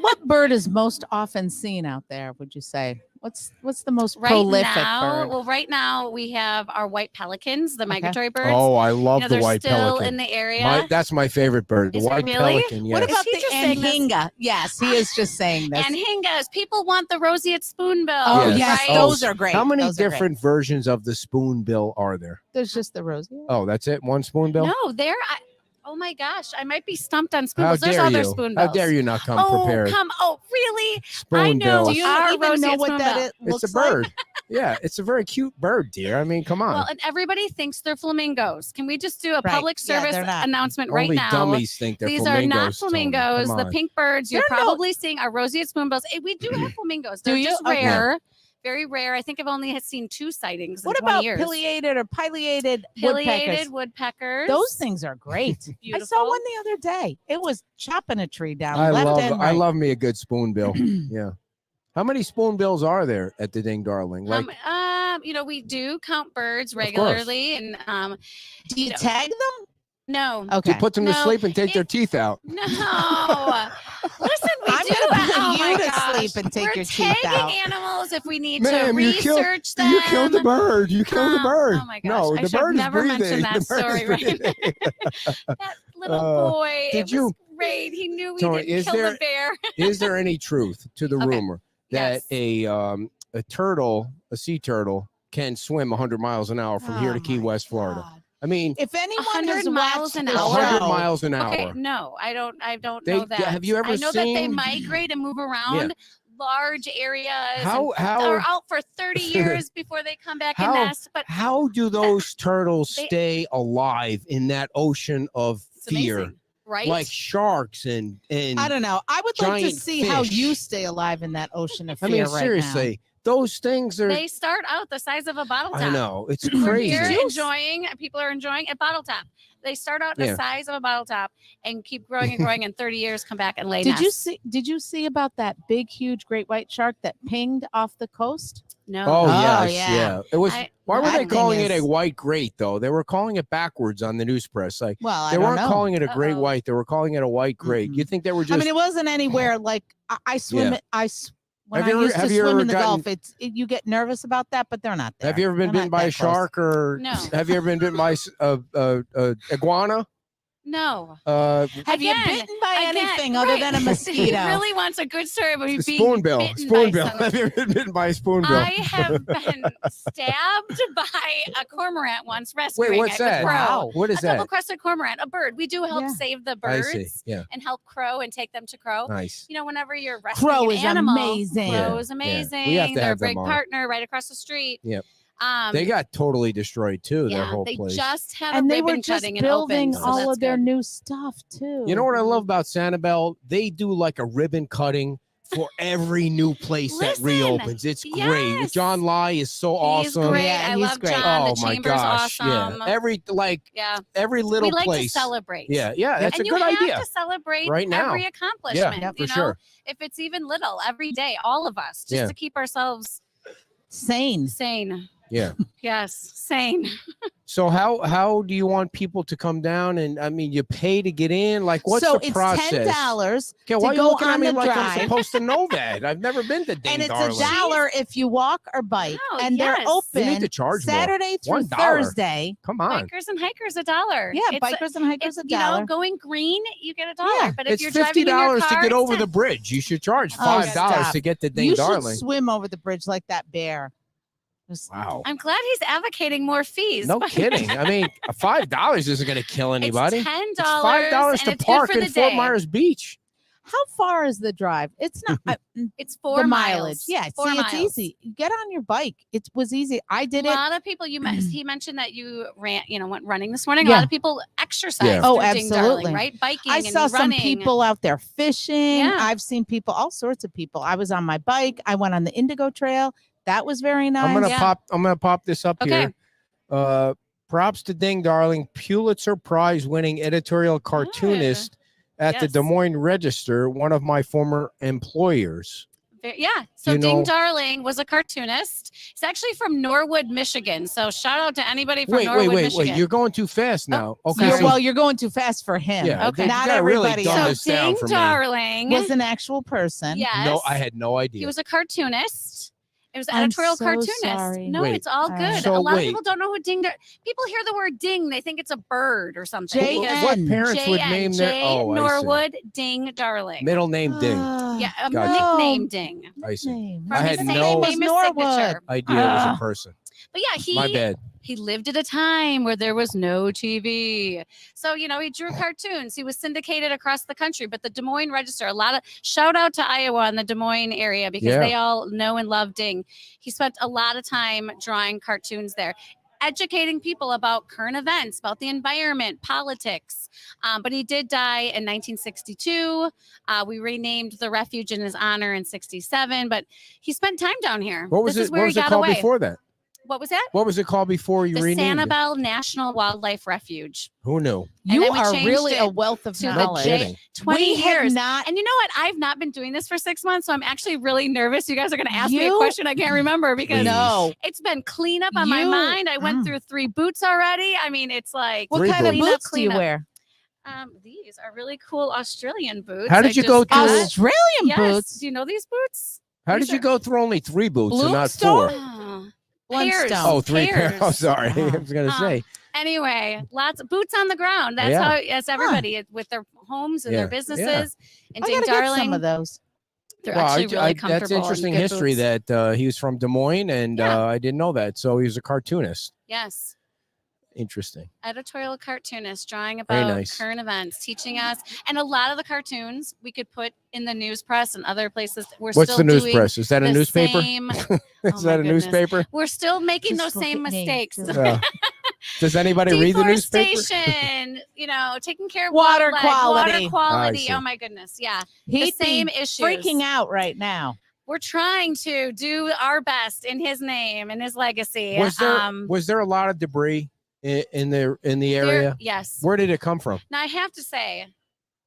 What bird is most often seen out there? Would you say? What's the most Right prolific now, bird? well, right now we have our white pelicans, the migratory birds. Oh, I love you know, the they're white still pelican. in the area. That's my favorite bird, the Is it white really? pelican. Yes. What Is about he the just saying this? anhinga? Yes, he is just saying this. and hingas, people want the roseate spoonbill. Oh Yes. yes, right? Oh, those are great. How many Those are great. different versions of the spoonbill are there? There's just the rosy. Oh, that's it? One spoonbill? No, oh my gosh, I might be stumped on How spoonbills. There's dare other you? spoonbills. How dare you not come Oh, prepared? really? Spoonbill. I know. Do you Our even know roseate what that spoonbill. is, It's looks a bird. Yeah, it's a very cute bird, dear. I mean, come on. Well, and everybody thinks they're flamingos. Can we just do a Right. public Yeah, service they're not. announcement right Only now? dummies think they're These flamingos. are not Tony. flamingos. Come The on. pink birds you're They're no- probably seeing are roseate spoonbills. We do have flamingos. Do They're you? just Okay. rare, very rare. I think I've only seen 2 sightings What in 20 about years. pileated or pileated Pileated woodpeckers? woodpeckers? Those things are great. I Beautiful. saw one the other day. It was chopping a tree down I left love and right. I love me a good spoonbill. Yeah. How many spoonbills are there at the Ding Darling? Like we do count birds course. regularly, and Do you you know- tag them? no, Okay. to put them to No, sleep and take their it- teeth out. no. Listen, we I'm do. gonna put Oh my you to gosh. sleep and take We're your teeth tagging out. animals if we need Ma'am, to you killed- research them. You killed the bird. You killed the bird. Oh my gosh. No, I the should have bird is never breathing. mentioned that The bird is story, right? breathing. That little boy. did It was you- great. He knew we Tony, didn't is kill there- the bear. Is there any truth to the Okay. rumor that Yes. a turtle, a sea turtle, can swim 100 miles an hour from here to Oh Key my West, Florida? God. I mean, If anyone 100 has miles watched an the hour? 100 show- miles an hour. Okay, no, I don't They- know that. have you ever I know that they seen- migrate and move around large areas. How and are out for 30 years before they come back How- and nest. But how do those turtles They- stay alive in that ocean of it's fear? amazing, right? Like sharks and I don't know. I would like to giant see how fish. you stay alive in that ocean of fear I mean, right seriously, those things are. they start out the size of a bottle top. I know it's We're crazy. here enjoying, people are enjoying a bottle top. They start out Yeah. the size of a bottle top and keep growing and growing. And 30 years come back and lay now. nests. Did you see about that big, huge great white shark that pinged off the coast? No. Oh, Oh, yes, yeah. yeah. It was. Why were that they thing calling it a is- white great though? They were calling it backwards on the news press. Like Well, I they don't weren't know. calling it a great Uh-oh. white. They were calling it a white great. Mm-mm. You think they were just? I mean, it wasn't anywhere like I swim. Yeah. When Have I you ever- used to have you swim ever in the gotten- Gulf, you get nervous about that, but they're not there. have you ever been They're bitten not by a that close. shark or No. have you ever been bitten by iguana? No. Have you Again, bitten by again, anything other than a He mosquito? really wants a good story about me being Spoonbill. bitten by Spoonbill. something. Have you ever been bitten by a spoonbill? I have been stabbed by a cormorant once rescuing Wait, what's it with that? crow. Wow. What is A that? double-crested cormorant, a bird. We do help Yeah. save the I birds see. Yeah. and help crow and take them to crow. Nice. You know, whenever you're rescuing Crow an is animal, amazing. Crow Yeah, is yeah. amazing. We have to They're have a great them on. partner right across the street. Yep. Um, They got totally destroyed too. Their whole they place. just had And a they were ribbon just cutting and building opened, so all that's of their good. new stuff too. You know what I love about Sanibel? They do like a ribbon cutting for every new place that Listen, reopens. It's great. yes. John Lai is so He's awesome. great. Yeah, I he's love great. John. Oh The my chamber's gosh! awesome. Yeah, every little we like place. to celebrate. Yeah, that's and a you good have idea. to celebrate Right now. every accomplishment. Yeah, you for know, sure. if it's even little, every day, all of us, just Yeah. to keep ourselves Sane. sane. Yeah. Yes, sane. So how do you want people to come down? And I mean, you pay to get in. Like, what's so the it's process? $10 Okay, why are you go looking at on me the like I'm drive. supposed to know that? I've never been to Ding and it's Darling. $1 if you walk or bike. Wow, and yes. they're You open need to charge more. Saturday through $1. Thursday. Come on. Bikers and hikers $1. Yeah, It's bikers and hikers it's, $1. you know, going green, you get $1. Yeah. But if It's you're driving in your $50 car, to get it's over 10. the bridge. You should charge Oh, $5 stop. to get to Ding You Darling. should swim over the bridge like that bear. Just- Wow. I'm glad he's advocating more fees. No kidding. I mean, $5 isn't going to kill anybody. It's $10. It's $5 and to it's park good for in the Fort day. Myers Beach. How far is the drive? It's not It's 4 the miles. mileage. Yeah, 4 see, miles. it's easy. Get on your bike. It was easy. I A did it. lot of people he mentioned that you went running this morning. A Yeah. lot of people exercise. Yeah. Oh, through Ding Darling, absolutely. right? Biking I and saw some running. people out there fishing. Yeah. I've seen people, all sorts of people. I was on my bike. I went on the Indigo Trail. That was very nice. I'm gonna pop this up Okay. here. Props to Ding Darling, Pulitzer Prize winning editorial cartoonist at the Yes. Des Moines Register, one of my former employers. Yeah. So You Ding know- Darling was a cartoonist. He's actually from Norwood, Michigan. So shout out to anybody from Norwood, Michigan. You're going too fast now. Okay, You're, so- well, you're going too fast for him. Yeah, Okay. you Not gotta really everybody dumb so this down Ding for me. Darling Was an actual person. yes. No, I had no idea. He was a cartoonist. It was I'm editorial so cartoonist. sorry. No, Wait. it's all good. So a lot wait. of people don't know who Ding Dar- People hear the word ding, they think it's a bird or something. J- because What N. parents would JN, name their J. I see. Norwood Ding Darling. Middle name Ding? Yeah, a Gotcha. nickname Ding. I see. Name. From I his had same no famous Norwood. signature. idea it was Ah. a person. But yeah, My bad. he lived at a time where there was no TV. So, he drew cartoons. He was syndicated across the country. But the Des Moines Register, a lot of shout out to Iowa and the Des Moines area because Yeah. they all know and love Ding. He spent a lot of time drawing cartoons there, educating people about current events, about the environment, politics. But he did die in 1962. We renamed the refuge in his honor in 67. But he spent time down here. What was this it? is where What he was it got called away. before that? What was that? What was it called before you The renamed it? Sanibel National Wildlife Refuge. Who knew? And You then we are changed really it a wealth of to the No knowledge. kidding. 20 we have years. not. And you know what? I've not been doing this for 6 months, so I'm actually really nervous. You guys are going to ask me a You- question I can't remember because Please. No. it's been cleanup on my You- mind. I went Mm. through 3 boots already. I mean, it's like What Three kind of boots. boots do you Cleanup. wear? these are really cool Australian boots. How did I you go just got. through- Australian Yes. boots. Do you know these boots? How These did you are- go through only 3 boots and not Bloomstone? 4? Oh, Blundstone. pairs. Oh, 3 pairs. Pairs. Oh, sorry. I Uh-huh. was gonna say. Anyway, lots of boots on the ground. That's Yeah. that's everybody with their homes and Yeah, their yeah. businesses. And I Ding gotta get some Darling, of those. they're Well, actually really comfortable. that's interesting and good history boots. that he was from Des Moines, and Yeah. I didn't know that. So he was a cartoonist. Yes. Interesting. Editorial cartoonist drawing Very about nice. current events, teaching us, and a lot of the cartoons we could put in the news press and other places. We're What's still the news doing press? Is that a the newspaper? same- Is Oh my that a goodness. newspaper? We're still making Just those look same at me. mistakes. Just- Does anybody read the newspaper? Deforestation, taking care of Water wildlife, quality. water quality. see. Oh my goodness, yeah, He'd the same be issues. freaking out right now. We're trying to do our best in his name and his legacy. Was there a lot of debris in the There- area? yes. Where did it come from? Now I have to say,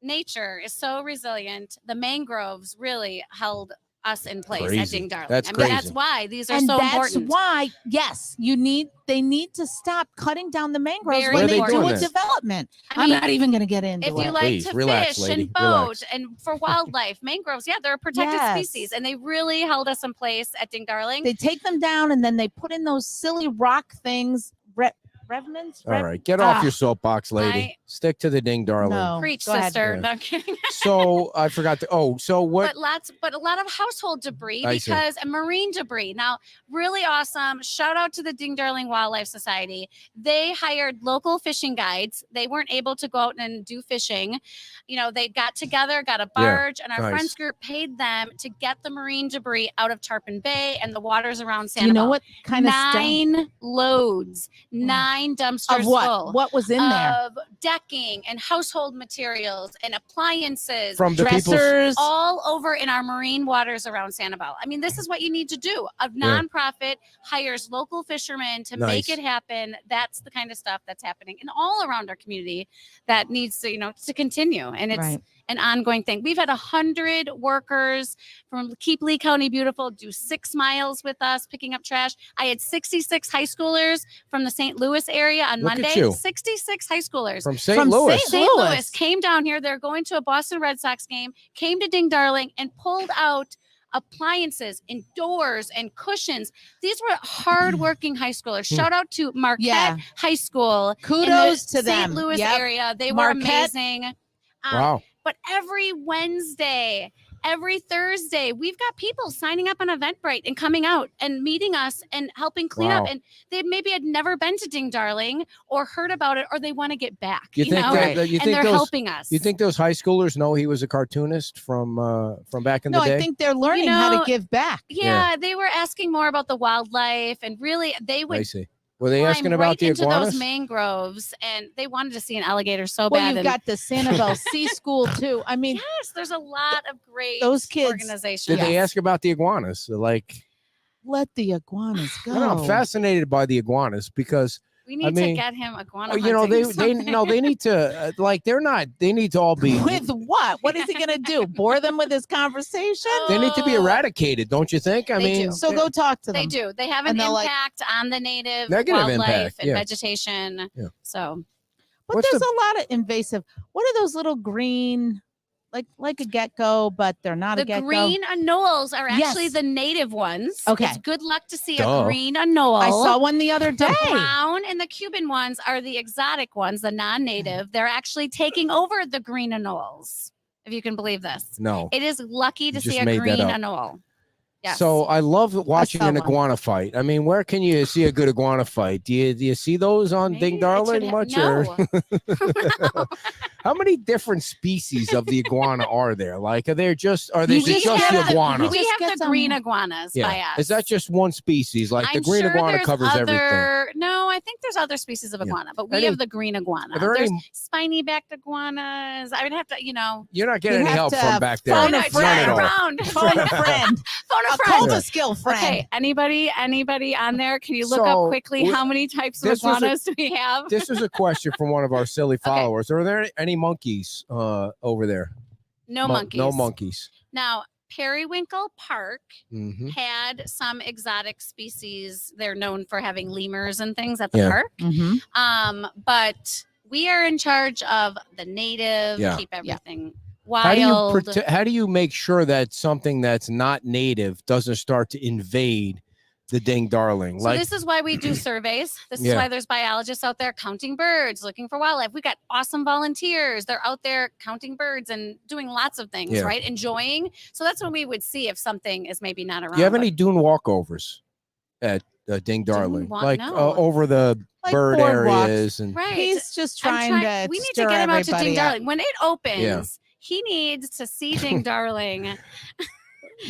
nature is so resilient. The mangroves really held us in place at Crazy. Ding Darling. That's I mean, that's crazy. why these are And so that's important. why, yes, they need to stop cutting down the mangroves Very when they important. do Why a are they doing development. I I'm mean, not even going to get into if you it. like Please, to relax, fish lady, and boat relax. and for wildlife, mangroves, yeah, they're a protected Yes. species, and they really held us in place at Ding Darling. They take them down and then they put in those silly rock things, Revenants. All right, get off your soapbox, lady. I- Stick to the ding darling. No. Preach, Go ahead. sister. Yeah. No, I'm kidding. So I forgot to. So what? But a lot of household debris I see. because and marine debris. Now, really awesome. Shout out to the Ding Darling Wildlife Society. They hired local fishing guides. They weren't able to go out and do fishing. You know, they got together, got a barge, and our nice. friends group paid them to get the marine debris out of Tarpon Bay and the waters around Do you Sanibel. know what kind of stuff? 9 loads, 9 dumpsters Of what? full What was in there? of decking and household materials and appliances From the people's. Dressers. all over in our marine waters around Sanibel. I mean, this is what you need to do. A nonprofit hires local fishermen to make Nice. it happen. That's the kind of stuff that's happening and all around our community that needs to, to continue. And it's Right. an ongoing thing. We've had 100 workers from Keep Lee County Beautiful do 6 miles with us picking up trash. I had 66 high schoolers from the St. Louis area on Look at Monday. you. 66 high schoolers From St. From Louis. St. St. Louis Louis. came down here. They're going to a Boston Red Sox game, came to Ding Darling and pulled out appliances and doors and cushions. These were hardworking high schoolers. Shout out to Marquette Yeah. High School. Kudos to in the them. St. Louis Yep. area. They Marquette. were amazing. Wow. But every Wednesday, every Thursday, we've got people signing up on Eventbrite and coming out and meeting us and helping clean Wow. up. And they maybe had never been to Ding Darling or heard about it, or they want to get back. You think know? that? You and think they're those? helping us. You think those high schoolers know he was a cartoonist from back in No, the day? I think they're learning how know, to give back. Yeah, they were asking more about the wildlife, and really, they I would see. Were they climb asking right about the into iguanas? those mangroves, and they wanted to see an alligator so Well, bad. you've and got the Sanibel Sea School too. I mean, yes, there's a lot of great Those kids- organizations. Did they Yes. ask about the iguanas? Like, let the iguanas I go. don't know, I'm fascinated by the iguanas because We need mean, to get him iguana. they hunting no they need to they need to all be With what? What is he going to do? Bore them with his conversation? they need to be Oh, eradicated, don't you think? I They mean, do. So go talk to them. They do. They have an And they'll, like- impact on the native Negative wildlife impact, and yeah. vegetation. Yeah. So But What's there's the- a lot of invasive. What are those little green, like a gecko, but they're not a the gecko? green anoles are actually Yes. the native ones. Okay. It's good luck to see Duh. a green anole. I saw one the other day. The brown and the Cuban ones are the exotic ones, the non-native. They're actually taking over the green anoles, if you can believe this. no. It is lucky to You just see a made that green up. anole. Yes. So I love watching saw an one. iguana fight. I mean, where can you see a good iguana fight? Do you see those on Maybe Ding it Darling should much? no. Or how many different species of the iguana are there? Like, are they just You just just the have to- iguana? We just have get the some- green iguanas by us. Is that just one species? Like the I'm green sure iguana there's covers everything. No, I think there's other species of Yeah. iguana, but we Any- have the green iguana. Are there There's any- spiny-backed iguanas. I would have to, You're not getting You any have help to from back there. phone no, a no, None friend. at all. around. Phone a friend. Phone a A friend. Coma skill friend. Okay, anybody on there? Can you look So, up quickly how many types of this was a- iguanas do we have? This is a question from one of our silly followers. Are there any monkeys over there? No monkeys. No monkeys. Now, Periwinkle Park Hmm. had some exotic species. They're known for having lemurs and things at the Yeah. park. Mhm. But we are in charge of the native, Yeah. keep everything How do wild. you how do you make sure that something that's not native doesn't start to invade the Ding Darling? So Like, this is why we do surveys. This is Yeah. why there's biologists out there counting birds, looking for wildlife. We got awesome volunteers. They're out there counting birds and doing lots of things, Yeah. right? Enjoying. So that's when we would see if something is maybe not around. do you have but any dune walkovers at Ding Darling? Like no. over the Like bird boardwalks. areas and Right. He's just I'm trying to. we need to stir get him out to everybody Ding up. Darling. When it opens, he needs to see Ding Darling.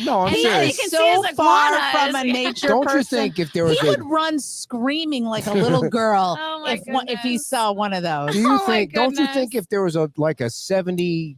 no, I'm And He yeah, serious. you can is see so his far iguanas. from a nature Don't you person. think if there was He a would run screaming like a little girl Oh my if he goodness. saw one of those. do you Oh my think don't you think goodness. if there was a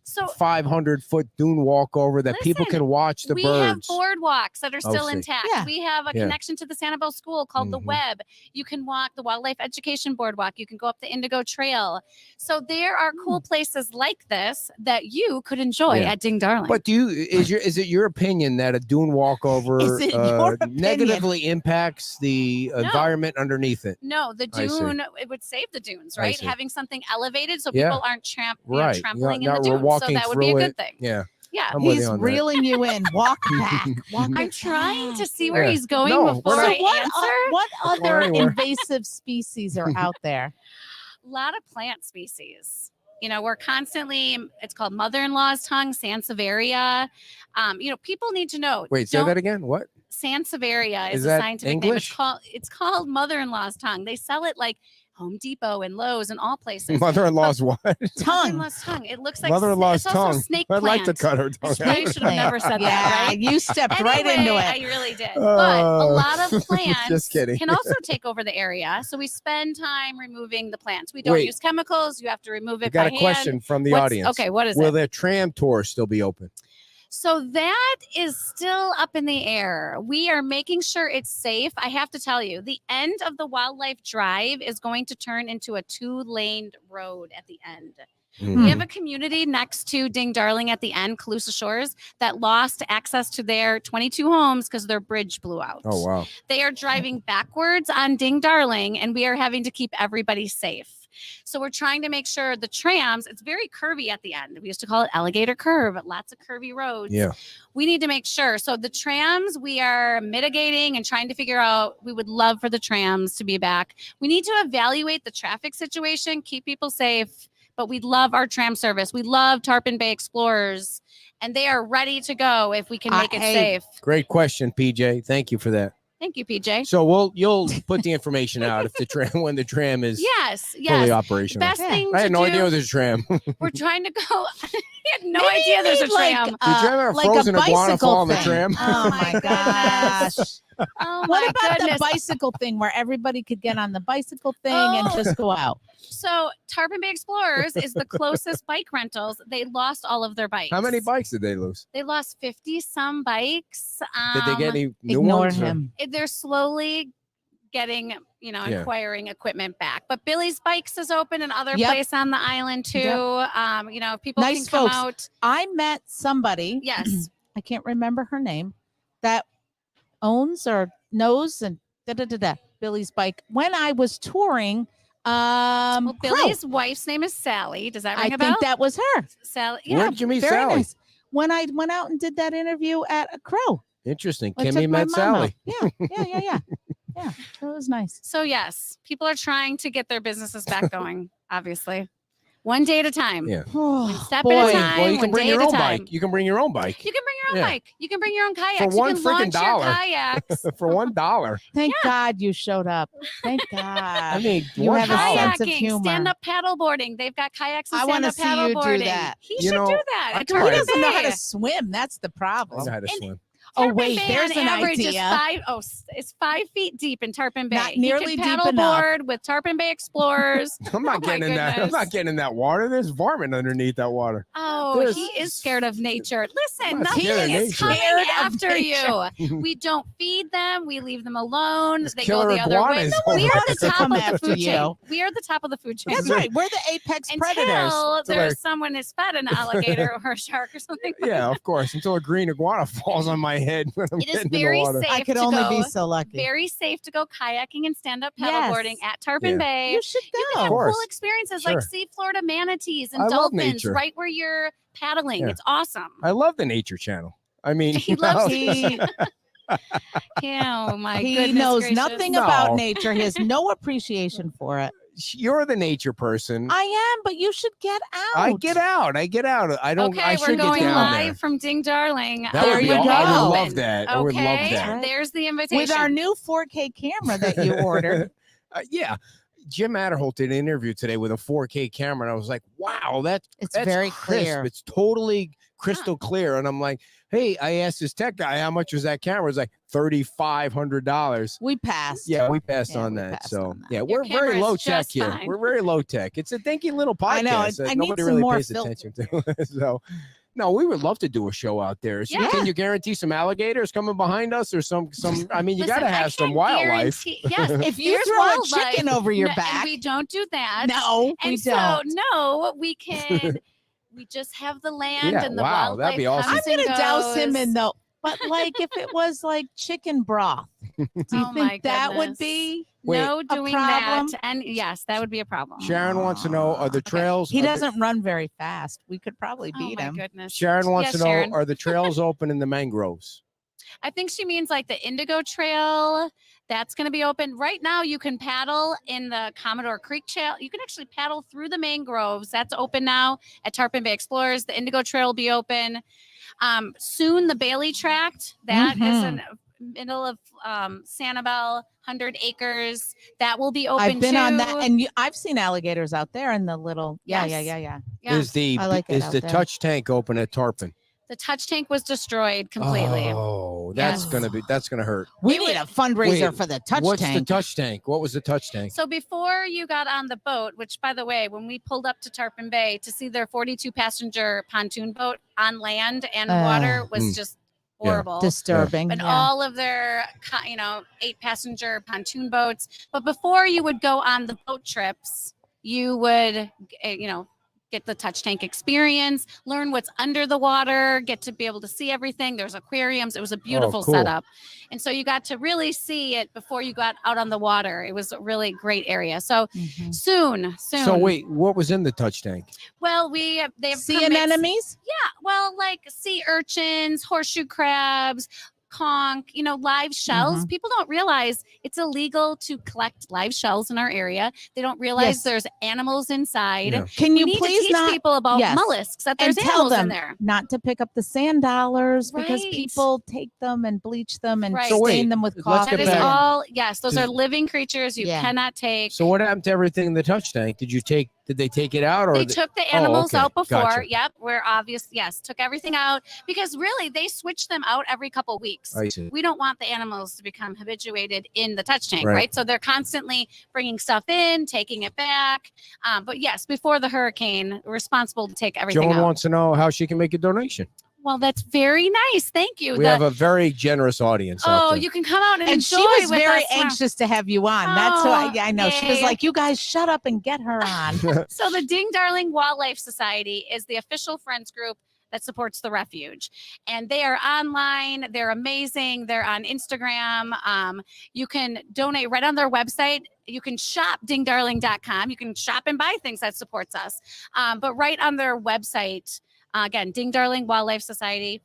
7,500-foot dune walkover that people Listen, can watch the we birds? have boardwalks that are Oh, still see. intact. Yeah. We have a Yeah. connection to the Sanibel School called the Mhm. Web. You can walk the Wildlife Education Boardwalk. You can go up the Indigo Trail. So there are cool places like this that you could enjoy Yeah. at Ding Darling. But is it your opinion that a dune walkover Is it your opinion? negatively impacts the environment underneath it? no, the I see. dune, it would save the dunes, I right? see. Having something elevated so Yeah. people aren't Right. trampling Not in the dunes. So walking that would be a through good it. thing. Yeah. Yeah. I'm with He's you on that. reeling you in. Walk back. Walk I'm it trying to back. see where Yeah. he's going No, we're before not- I what, answer. what Don't go other anywhere. invasive species are out there? A lot of plant species. We're constantly, it's called mother-in-law's tongue, Sansevieria. People need to know. Wait, say that again. What? Sansevieria Is is a that scientific name. English? It's called mother-in-law's tongue. They sell it like Home Depot and Lowe's and all places. Mother-in-law's what? Tongue. Mother-in-law's tongue. It looks like Mother-in-law's it's also tongue. snake I'd like to plant. cut her tongue. I should have never said that, right? You stepped right Anyway, into I it. really did. But a lot of Just plants kidding. can also take over the area. So we spend time removing the plants. We don't Wait. use chemicals. You have to remove I it got by a hand. question from the What's- audience. Okay, what is Will it? their tram tour still be open? So that is still up in the air. We are making sure it's safe. I have to tell you, the end of the wildlife drive is going to turn into a 2-lane road at the end. Hmm. We have a community next to Ding Darling at the end, Calusa Shores, that lost access to their 22 homes because their bridge blew out. Oh, wow. They are driving backwards on Ding Darling, and we are having to keep everybody safe. So we're trying to make sure the trams, it's very curvy at the end. We used to call it alligator curve, lots of curvy roads. Yeah. We need to make sure. So the trams, we are mitigating and trying to figure out, we would love for the trams to be back. We need to evaluate the traffic situation, keep people safe, but we love our tram service. We love Tarpon Bay Explorers, and they are ready to go if we can make it Hey. safe. Great question, PJ. Thank you for that. Thank you, PJ. So you'll put the information out if the tram when the tram is Yes, fully yes. operational. Best Yeah. thing I had to no do, idea there's a tram. we're trying to go. I had no Maybe idea there's a you need, tram. Did you ever like a frozen iguana bicycle fall on the thing. tram? Oh my gosh. Oh What my about goodness. the bicycle thing where everybody could get on the bicycle thing and Oh. just go out? So Tarpon Bay Explorers is the closest bike rentals. They lost all of their bikes. How many bikes did they lose? They lost 50 some bikes. Did they get any new Ignore ones? or- him. They're slowly getting, Yeah. acquiring equipment back. But Billy's Bikes is open in other Yep. place on the island too. Yep. People Nice can come folks. out. I met somebody, Yes. I can't remember her name, that owns or knows and Billy's Bike. When I was touring, Well, Crow. Billy's wife's name is Sally. Does that I ring a bell? think that was her. Sally. Where Yeah. did you meet Very Sally? nice. When I went out and did that interview at a Crow. Interesting. I took Kimmy my met mom Sally. out. Yeah. Yeah, that was nice. So yes, people are trying to get their businesses back going. Obviously, one day at a time. Yeah. Oh, step at a boy. time. Well, you can one bring day your at a own time. bike. You can bring your own bike You can bring your own Yeah. bike. You can bring your own kayaks. one you can freaking launch your dollar. kayaks. for $1. Thank God you showed up. Thank God. I mean, You have a $1. sense of Kayaking, humor. stand-up paddleboarding. They've got kayaks and I wanna stand-up see you do paddleboarding. that. He You should know, do that. I at tried He it. Tarpon doesn't know how Bay. to swim. That's the I problem. know how to And- swim. Oh, Tarpon wait, Bay there's on an average is idea. it's 5 feet deep in Tarpon Bay. Not He nearly can deep enough. paddleboard with Tarpon Bay Explorers. I'm not Oh my getting in that. I'm goodness. not getting in that water. There's varmint underneath that water. Oh, There's- he is scared of nature. Listen, I'm not nothing scared of is nature. coming Scared of after nature. you. We don't feed them. We leave them alone. There's They go killer the other way. iguanas We are over the there. top Come of the after food you. chain. We are the top of the food chain. That's right. We're the apex predators. Until So there's like- someone is fed an alligator or a shark or something. like Yeah, of course. Until a green iguana falls on my head when I'm It is getting in the very water. safe. I could to only go. be so lucky. Very safe to go kayaking and stand-up Yes. paddleboarding at Tarpon Yeah. Bay. You should You go. can have course. cool experiences Sure. like see Florida manatees and I love dolphins nature. right where you're paddling. Yeah. It's awesome. I love the Nature Channel. I mean, He you loves know, He, Yeah, oh my he goodness knows gracious. nothing No. about nature. He has no appreciation for it. you're the nature person. I am, but you should get out. I get out. I get out. I don't. Okay, I we're should get going down live there. from Ding Darling. That There would be. you I go. would love that. I would love Okay, that. there's the invitation. With our new 4K camera that you ordered. Yeah. Jim Adderholt did an interview today with a 4K camera, and I was like, "Wow, that's very crisp. clear. It's totally crystal clear." And I'm like, "Hey," I asked this tech guy, "How much was that camera?" It's like $3,500. We passed. Yeah, we passed Yeah, on we that. passed So on that. yeah, Your we're very camera is low tech just here. fine. We're very low tech. It's a dinky little podcast I know. that I need nobody some really more pays attention to. So. No, we would love to do a show out there. So Yeah. Can you guarantee some alligators coming behind us or some? I mean, you Listen, got to I have some can't wildlife. guarantee- Yes, If you there's throw wildlife. a chicken over your No, and back, we don't do that. no, we And so don't. no, we can. We just have the land Yeah, and the wow, wildlife. that'd be awesome. I'm comes and gonna douse him goes. in the. But like, if it was like chicken broth, Do you Oh my think that would goodness. be? No a doing that. problem? And yes, that would be a problem. Sharon wants to know: are the Okay. trails? He are the- doesn't run very fast. We could probably Oh beat my him. goodness. Sharon wants Yes, to know: Sharon. are the trails open in the mangroves? I think she means like the Indigo Trail. That's going to be open right now. You can paddle in the Commodore Creek Trail. You can actually paddle through the mangroves. That's open now at Tarpon Bay Explorers. The Indigo Trail will be open soon. The Bailey Tract, that is in middle of Sanibel, 100 acres. That will be open. I've been too. on that, and I've seen alligators out there in the little. Yeah. Yeah. Is the I like it is out the there. touch tank open at Tarpon? The touch tank was destroyed completely. Oh, that's Yes. gonna hurt. We It need would- a fundraiser Wait, for the touch What's tank. the touch tank? What was the touch tank? So before you got on the boat, which by the way, when we pulled up to Tarpon Bay to see their 42 passenger pontoon boat on land and water was just Yeah. horrible. Disturbing. And yeah. all of their, 8 passenger pontoon boats. But before you would go on the boat trips, you would, get the touch tank experience, learn what's under the water, get to be able to see everything. There's aquariums. It was a beautiful cool. setup. And so you got to really see it before you got out on the water. It was a really great area. So soon. So wait, what was in the touch tank? Well, they have sea permits- anemones. Yeah, well, like sea urchins, horseshoe crabs, conch, live shells. People don't realize it's illegal to collect live shells in our area. They don't realize Yes. there's animals inside. Yeah. Can We you need to please teach not people about yes. mollusks, that and there's tell animals them in there. not to pick up the sand dollars because Right. people take them and bleach them and Right. So wait, stain them with let's coffee. get That is back- all, yes, those Does- are living creatures you Yeah. cannot take. So what happened to everything in the touch tank? Did they take it out, or They took the animals okay. out before. Gotcha. Yep, we're obvious. Yes, took everything out because really they switch them out every couple weeks. I see. We don't want the animals to become habituated in the touch tank, Right. right? So they're constantly bringing stuff in, taking it back. But yes, before the hurricane, we're responsible to take everything Joan out. wants to know how she can make a donation. Well, that's very nice. Thank you. We have a very generous audience. out Oh, there. you can come out and And she enjoy was with very us. anxious to have you on. That's why Oh, I know. She was yay. like, "You guys shut up and get her on." So the Ding Darling Wildlife Society is the official friends group that supports the refuge, and they are online. They're amazing. They're on Instagram. You can donate right on their website. You can shop dingdarling.com. You can shop and buy things that supports us. But right on their website, again, Ding Darling Wildlife Society,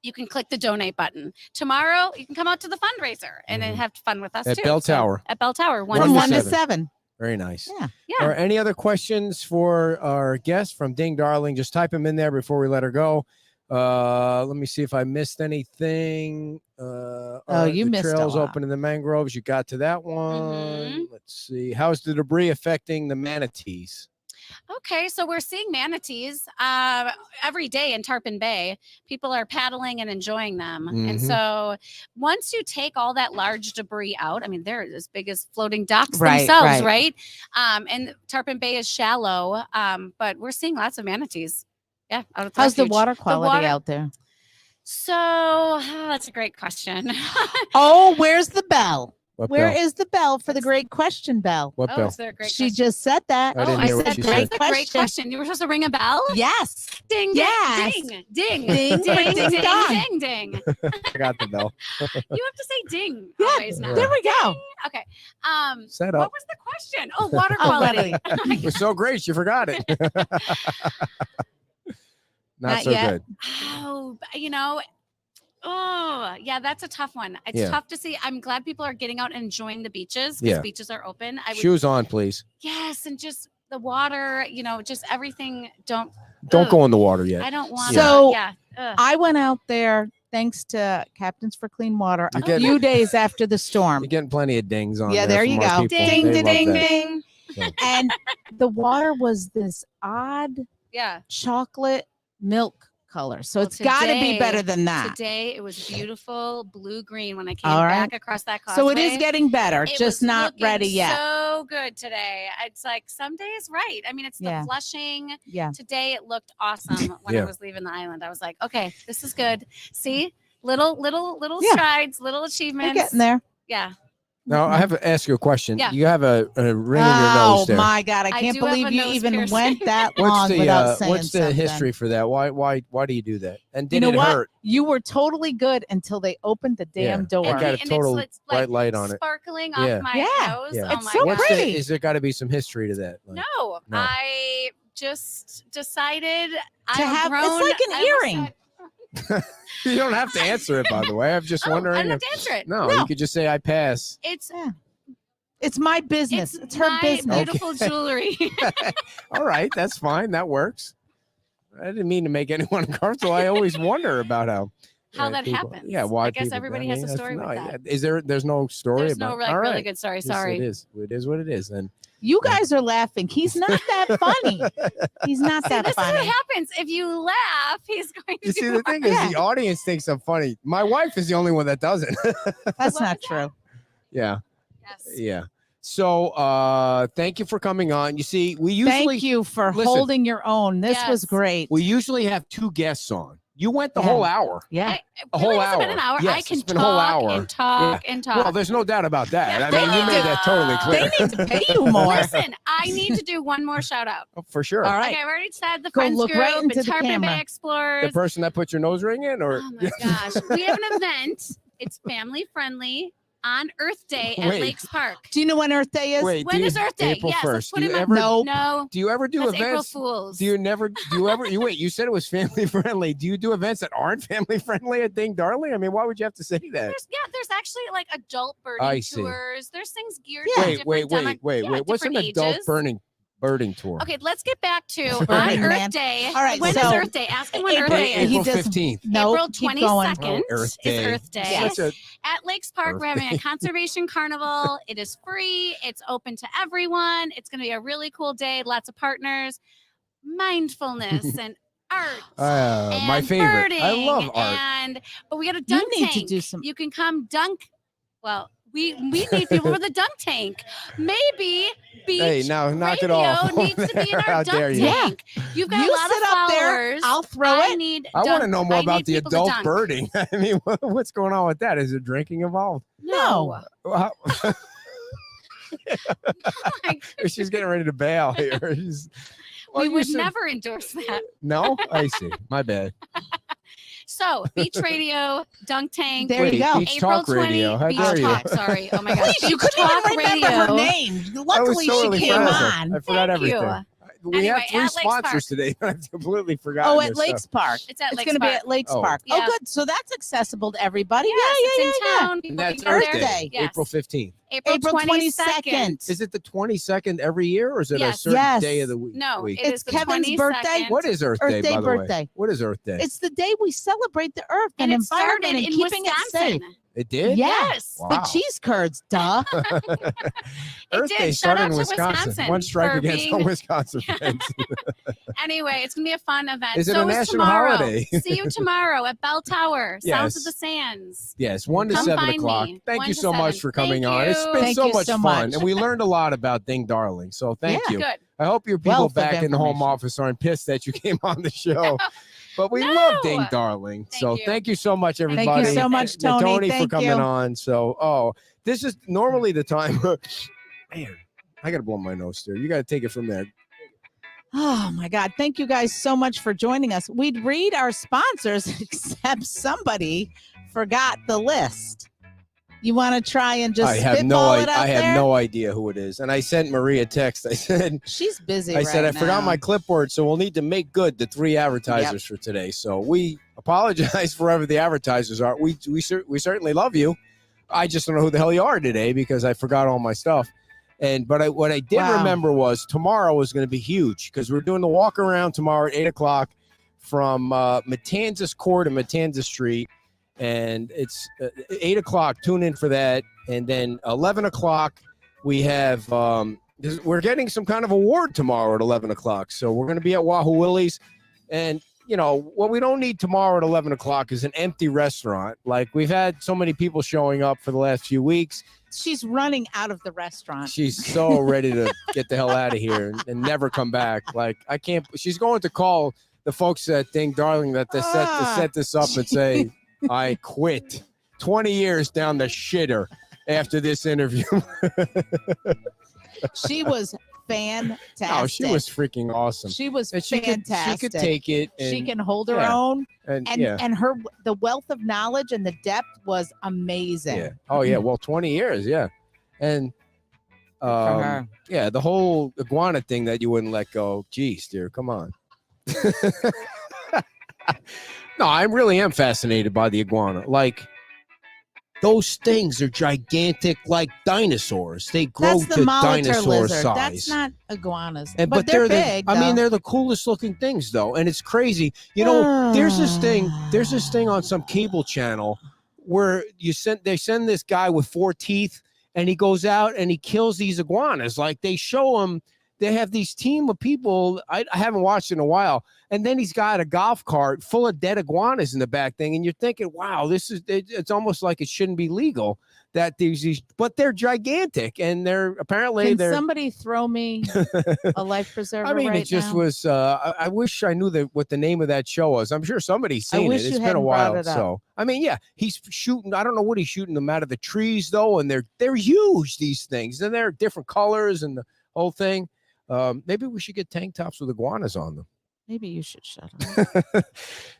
you can click the donate button. Tomorrow, you can come out to the fundraiser and then have fun with us At too. Bell So, Tower. at Bell Tower, One From to 1 to seven. 7. Very nice. Yeah. Yeah. Or any other questions for our guest from Ding Darling? Just type them in there before we let her go. Let me see if I missed anything. You the missed a trails lot. open in the mangroves. You got to that one. Mhm. Let's see. How's the debris affecting the manatees? Okay, so we're seeing manatees every day in Tarpon Bay. People are paddling and enjoying them. And Mhm. so once you take all that large debris out, I mean, they're as big as floating docks Right, themselves, right. right? And Tarpon Bay is shallow, but we're seeing lots of manatees. Yeah. Out at How's the refuge. water quality water- out there? So that's a great question. Oh, where's the bell? What Where bell? is the bell for the great question bell? What Oh, bell? is there a great She question? just said that. I didn't I hear what said she that's said. a great question. You were supposed to ring a bell? Yes. Ding, Yes. ding, ding, ding, Ding for ding, ding ding, dong. ding, ding. I got the bell. You have to say ding Yeah, always now. there we go. Okay. Set What up. was the question? Oh, water Oh, quality. It was so great, you forgot it. Not Not so yet. good. Oh, yeah, that's a tough one. It's Yeah. tough to see. I'm glad people are getting out and enjoying the beaches because Yeah. beaches are open. I would, Shoes on, please. yes, and just the water, just everything. Don't Don't go in the water I yet. don't want So- yeah. Ugh. I went out there thanks to Captains for Clean Water a You're getting- few days after the storm. You're getting plenty of dings on Yeah, there. there from you our go. people. Ding, They ding, love ding, that. ding. And the water was this odd Yeah. chocolate milk color. So Well, it's got to be today- better than that. Today it was beautiful blue green when I came All right. back across that causeway. So it is getting better, It just was not looking ready yet. So good today. It's like some days, right? I mean, it's the Yeah. flushing. Yeah. Today it looked awesome when Yeah. I was leaving the island. I was like, okay, this is good. See, little Yeah. strides, little We're achievements. getting there. Yeah. Now I have to ask you a question. Yeah. You have a ring in your nose there. Oh my God! I I can't do have believe a you nose even piercing. went that long without saying What's the something. history for that? Why do you do that? And did You know it what? hurt? You were totally good until they opened the damn Yeah. door. I got a total it's bright light on it. sparkling Yeah. off my Yeah. nose. Yeah. Oh It's my so gosh. pretty. Is there got to be some history to that? Like, No, No. I just decided To have- it's like an earring. you don't have to answer it, by the way. I'm just I wondering. don't have If, to answer it. no, No. you could just say I pass. It's It's my business. It's her my business. beautiful jewelry. All right, that's fine. That works. I didn't mean to make anyone uncomfortable. I always wonder about How that people, happens. Yeah, why I guess people- everybody has a that's- story with no, that. Is there? There's no story There's about. no like All really right. good story. Yes, Sorry. it is. It is what it is. And You guys are laughing. He's not that funny. He's not See, that this is what funny. happens. If you laugh, he's going to you do see, the more. thing is, Yeah. the audience thinks I'm funny. My wife is the only one that doesn't. That's What not was true. yeah, Yes. yeah. So, thank you for coming on. You see, we usually Thank you for listen. holding your own. This was Yes. great. we usually have 2 guests on. You went the Yeah. whole hour. Yeah. Hey, A really, whole has it been hour. an hour? Yes, I can it's been a whole talk hour. and talk and talk. Well, there's no doubt about that. I They mean, you need made to- that totally clear. They need to pay you more. Listen, I need to do one more shout out. Oh, for sure. All right. Okay, I've already said the Go Friends look Group, right into it's the Tarpon camera. Bay The Explorers. person that put your nose ring in, or Oh my gosh. We have an event. It's family friendly on Earth Day at Wait. Lakes Park. Do you know when Earth Day is? wait, When do is you, Earth Day? April Yes, 1st. let's put do you him up. ever No. No, do you ever do that's April events? Fools. Do you never? Do you ever? You wait. You said it was family friendly. Do you do events that aren't family friendly at Ding Darling? I mean, why would you have to say that? There's actually like adult birding I see. tours. There's things geared Yeah. to Wait, different What's an different adult ages. birding tour? Okay, let's get back to on Burning Earth Man. Day. All right, When is so- Earth Day? Ask him when Earth April- Day is. he April doesn't- 15th. No, April keep going. 22nd Oh, Earth Day. is Earth Day. Yes. Such a- At Lakes Park, Earth we're having Day. a conservation carnival. It is free. It's open to everyone. It's going to be a really cool day. Lots of partners, mindfulness and art. my and favorite. birding, I love art. But we got a dunk You need to tank. do some- You can come dunk. Well, we need people for the dunk tank. Maybe Beach Hey, now knock it Radio off. needs to be in our How dunk dare you. tank. You've got You a lot sit of up there. followers. I'll throw I it. need. I want to dunk- know more I about need the people to adult dunk. birding. I mean, what's going on with that? Is there drinking involved? No. Well, Like, she's getting ready to bail here. Well, we you would said- never endorse that. No, I see. My bad. So, Beach Radio, Dunk Tank. There you Wait, go. Beach April Talk 20, Radio. How Beach dare you? Talk, sorry. Oh my gosh. You Beach couldn't Talk even remember her Radio. name. I was Luckily, totally she came frazzled. on. I forgot Thank you. everything. We Anyway, have 3 at Lakes sponsors Park. today. I've completely forgotten. Oh, at this Lakes stuff. Park. It's at It's Lakes going to be Park. at Lakes Oh. Park. Yeah. Oh, good. So that's accessible to everybody. Yes, it's in yeah. town. And People that's can go Earth there. Day, Yes. April 15th. April 22nd. Is it the 22nd every year, or is it a Yes. certain Yes. day of the week? No, week? it is It's the Kevin's 22nd. birthday. What is Earth Earth Day, Day by the birthday. way? What is Earth Day? It's the day we celebrate the earth and, And it started environment and in keeping it safe. Wisconsin. It did? Yes. Wow. With cheese curds, duh. Earth did. Day Shout started out in to Wisconsin. Wisconsin One strike for against all being- Wisconsin fans. Anyway, it's going to be a fun event. Is it so a national tomorrow. holiday? See you tomorrow at Bell Tower, Sounds Yes. of the Sands. Yes, 1 to Come 7 find o'clock. me. Thank 1 you to so much 7. for coming Thank on. It's you. been Thank so you much so fun, much. and we learned a lot about Ding Darling. So thank Yeah. you. Good. I hope your people Wealth of back in the home information. office aren't pissed that you came on the show. But we No. love Ding Darling. So you. thank you so much, Thank you everybody. so much, And Tony. for Thank coming you. on. So, this is normally the time. Man, I got to blow my nose there. You got to take it from there. Oh my God. Thank you guys so much for joining us. We'd read our sponsors, except somebody forgot the list. You want to try and just I have spitball it out I have there? no idea who it is. And I sent Maria a text. I said, She's busy. I said, right I forgot now. my clipboard, so we'll need to make good the 3 advertisers for today. So we apologize for whoever the advertisers are. We certainly love you. I just don't know who the hell you are today because I forgot all my stuff. But what I did Wow. remember was tomorrow was going to be huge because we're doing the walk around tomorrow at 8 o'clock from Matanzas Court and Matanzas Street. And it's 8 o'clock. Tune in for that. And then 11 o'clock, we have we're getting some kind of award tomorrow at 11 o'clock. So we're going to be at Wahoo Willie's. And, you know, what we don't need tomorrow at 11 o'clock is an empty restaurant. Like we've had so many people showing up for the last few weeks. She's running out of the restaurant. She's so ready to get the hell out of here and never come back. Like I can't. She's going to call the folks at Ding Darling that they set this up and say, "I quit." 20 years down the shitter. after this interview. She was fantastic. No, she was freaking awesome. She was And fantastic. she could take it. And, She can hold her yeah. own, and and yeah. the wealth of knowledge and the depth was amazing. Yeah. Oh yeah. Well, 20 years. Yeah. And For her. yeah, the whole iguana thing that you wouldn't let go. Geez, dear, come on. No, I really am fascinated by the iguana. Like, those things are gigantic, like dinosaurs. They grow That's the to molitor dinosaur lizard. size. That's not iguanas. And, but they're big. I mean, though. they're the coolest looking things, though, and it's crazy. You know, there's this thing on some cable channel where they send this guy with 4 teeth, and he goes out and he kills these iguanas. Like, they show him. They have these team of people. I haven't watched in a while, and then he's got a golf cart full of dead iguanas in the back thing, and you're thinking, wow, it's almost like it shouldn't be legal that these, but they're gigantic, and they're apparently Can somebody throw me a life preserver? I mean, right it just now? was. I wish I knew what the name of that show was. I'm sure somebody's seen wish it. you It's been a hadn't brought while. it up. So I mean, yeah, he's shooting. I don't know what he's shooting them out of the trees though, and they're huge. These things, and they're different colors and the whole thing. Maybe we should get tank tops with iguanas on them. Maybe you should shut up.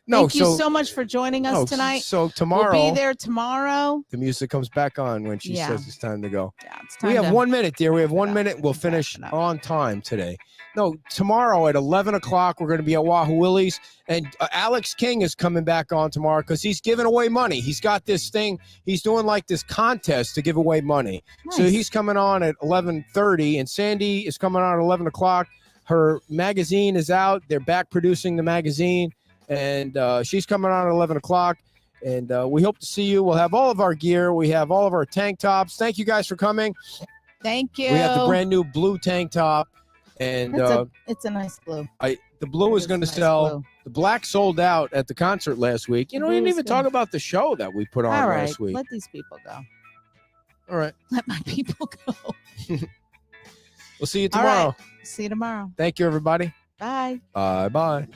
No, Thank you so much for joining us tonight. So tomorrow, We'll be there tomorrow. the music comes back on when she says it's time to go. Yeah, it's time We have to 1 minute, dear. We have wrap it 1 up. minute. We'll finish Wrap it up. on time today. No, tomorrow at 11 o'clock, we're going to be at Wahoo Willie's. And Alex King is coming back on tomorrow because he's giving away money. He's got this thing. He's doing like this contest to give away money. So Nice. he's coming on at 11:30, and Sandy is coming on at 11 o'clock. Her magazine is out. They're back producing the magazine. And she's coming on at 11 o'clock. And we hope to see you. We'll have all of our gear. We have all of our tank tops. Thank you guys for coming. Thank you. We have the brand new blue tank top. And It's a nice blue. the blue is going to Nice sell. blue. The black sold out at the concert last week. You know, we Blue didn't is even good. talk about the show that we put on All right, last week. let these people go. All right. Let my people go. We'll see you All right. tomorrow. See you tomorrow. Thank you, everybody. Bye. Bye-bye.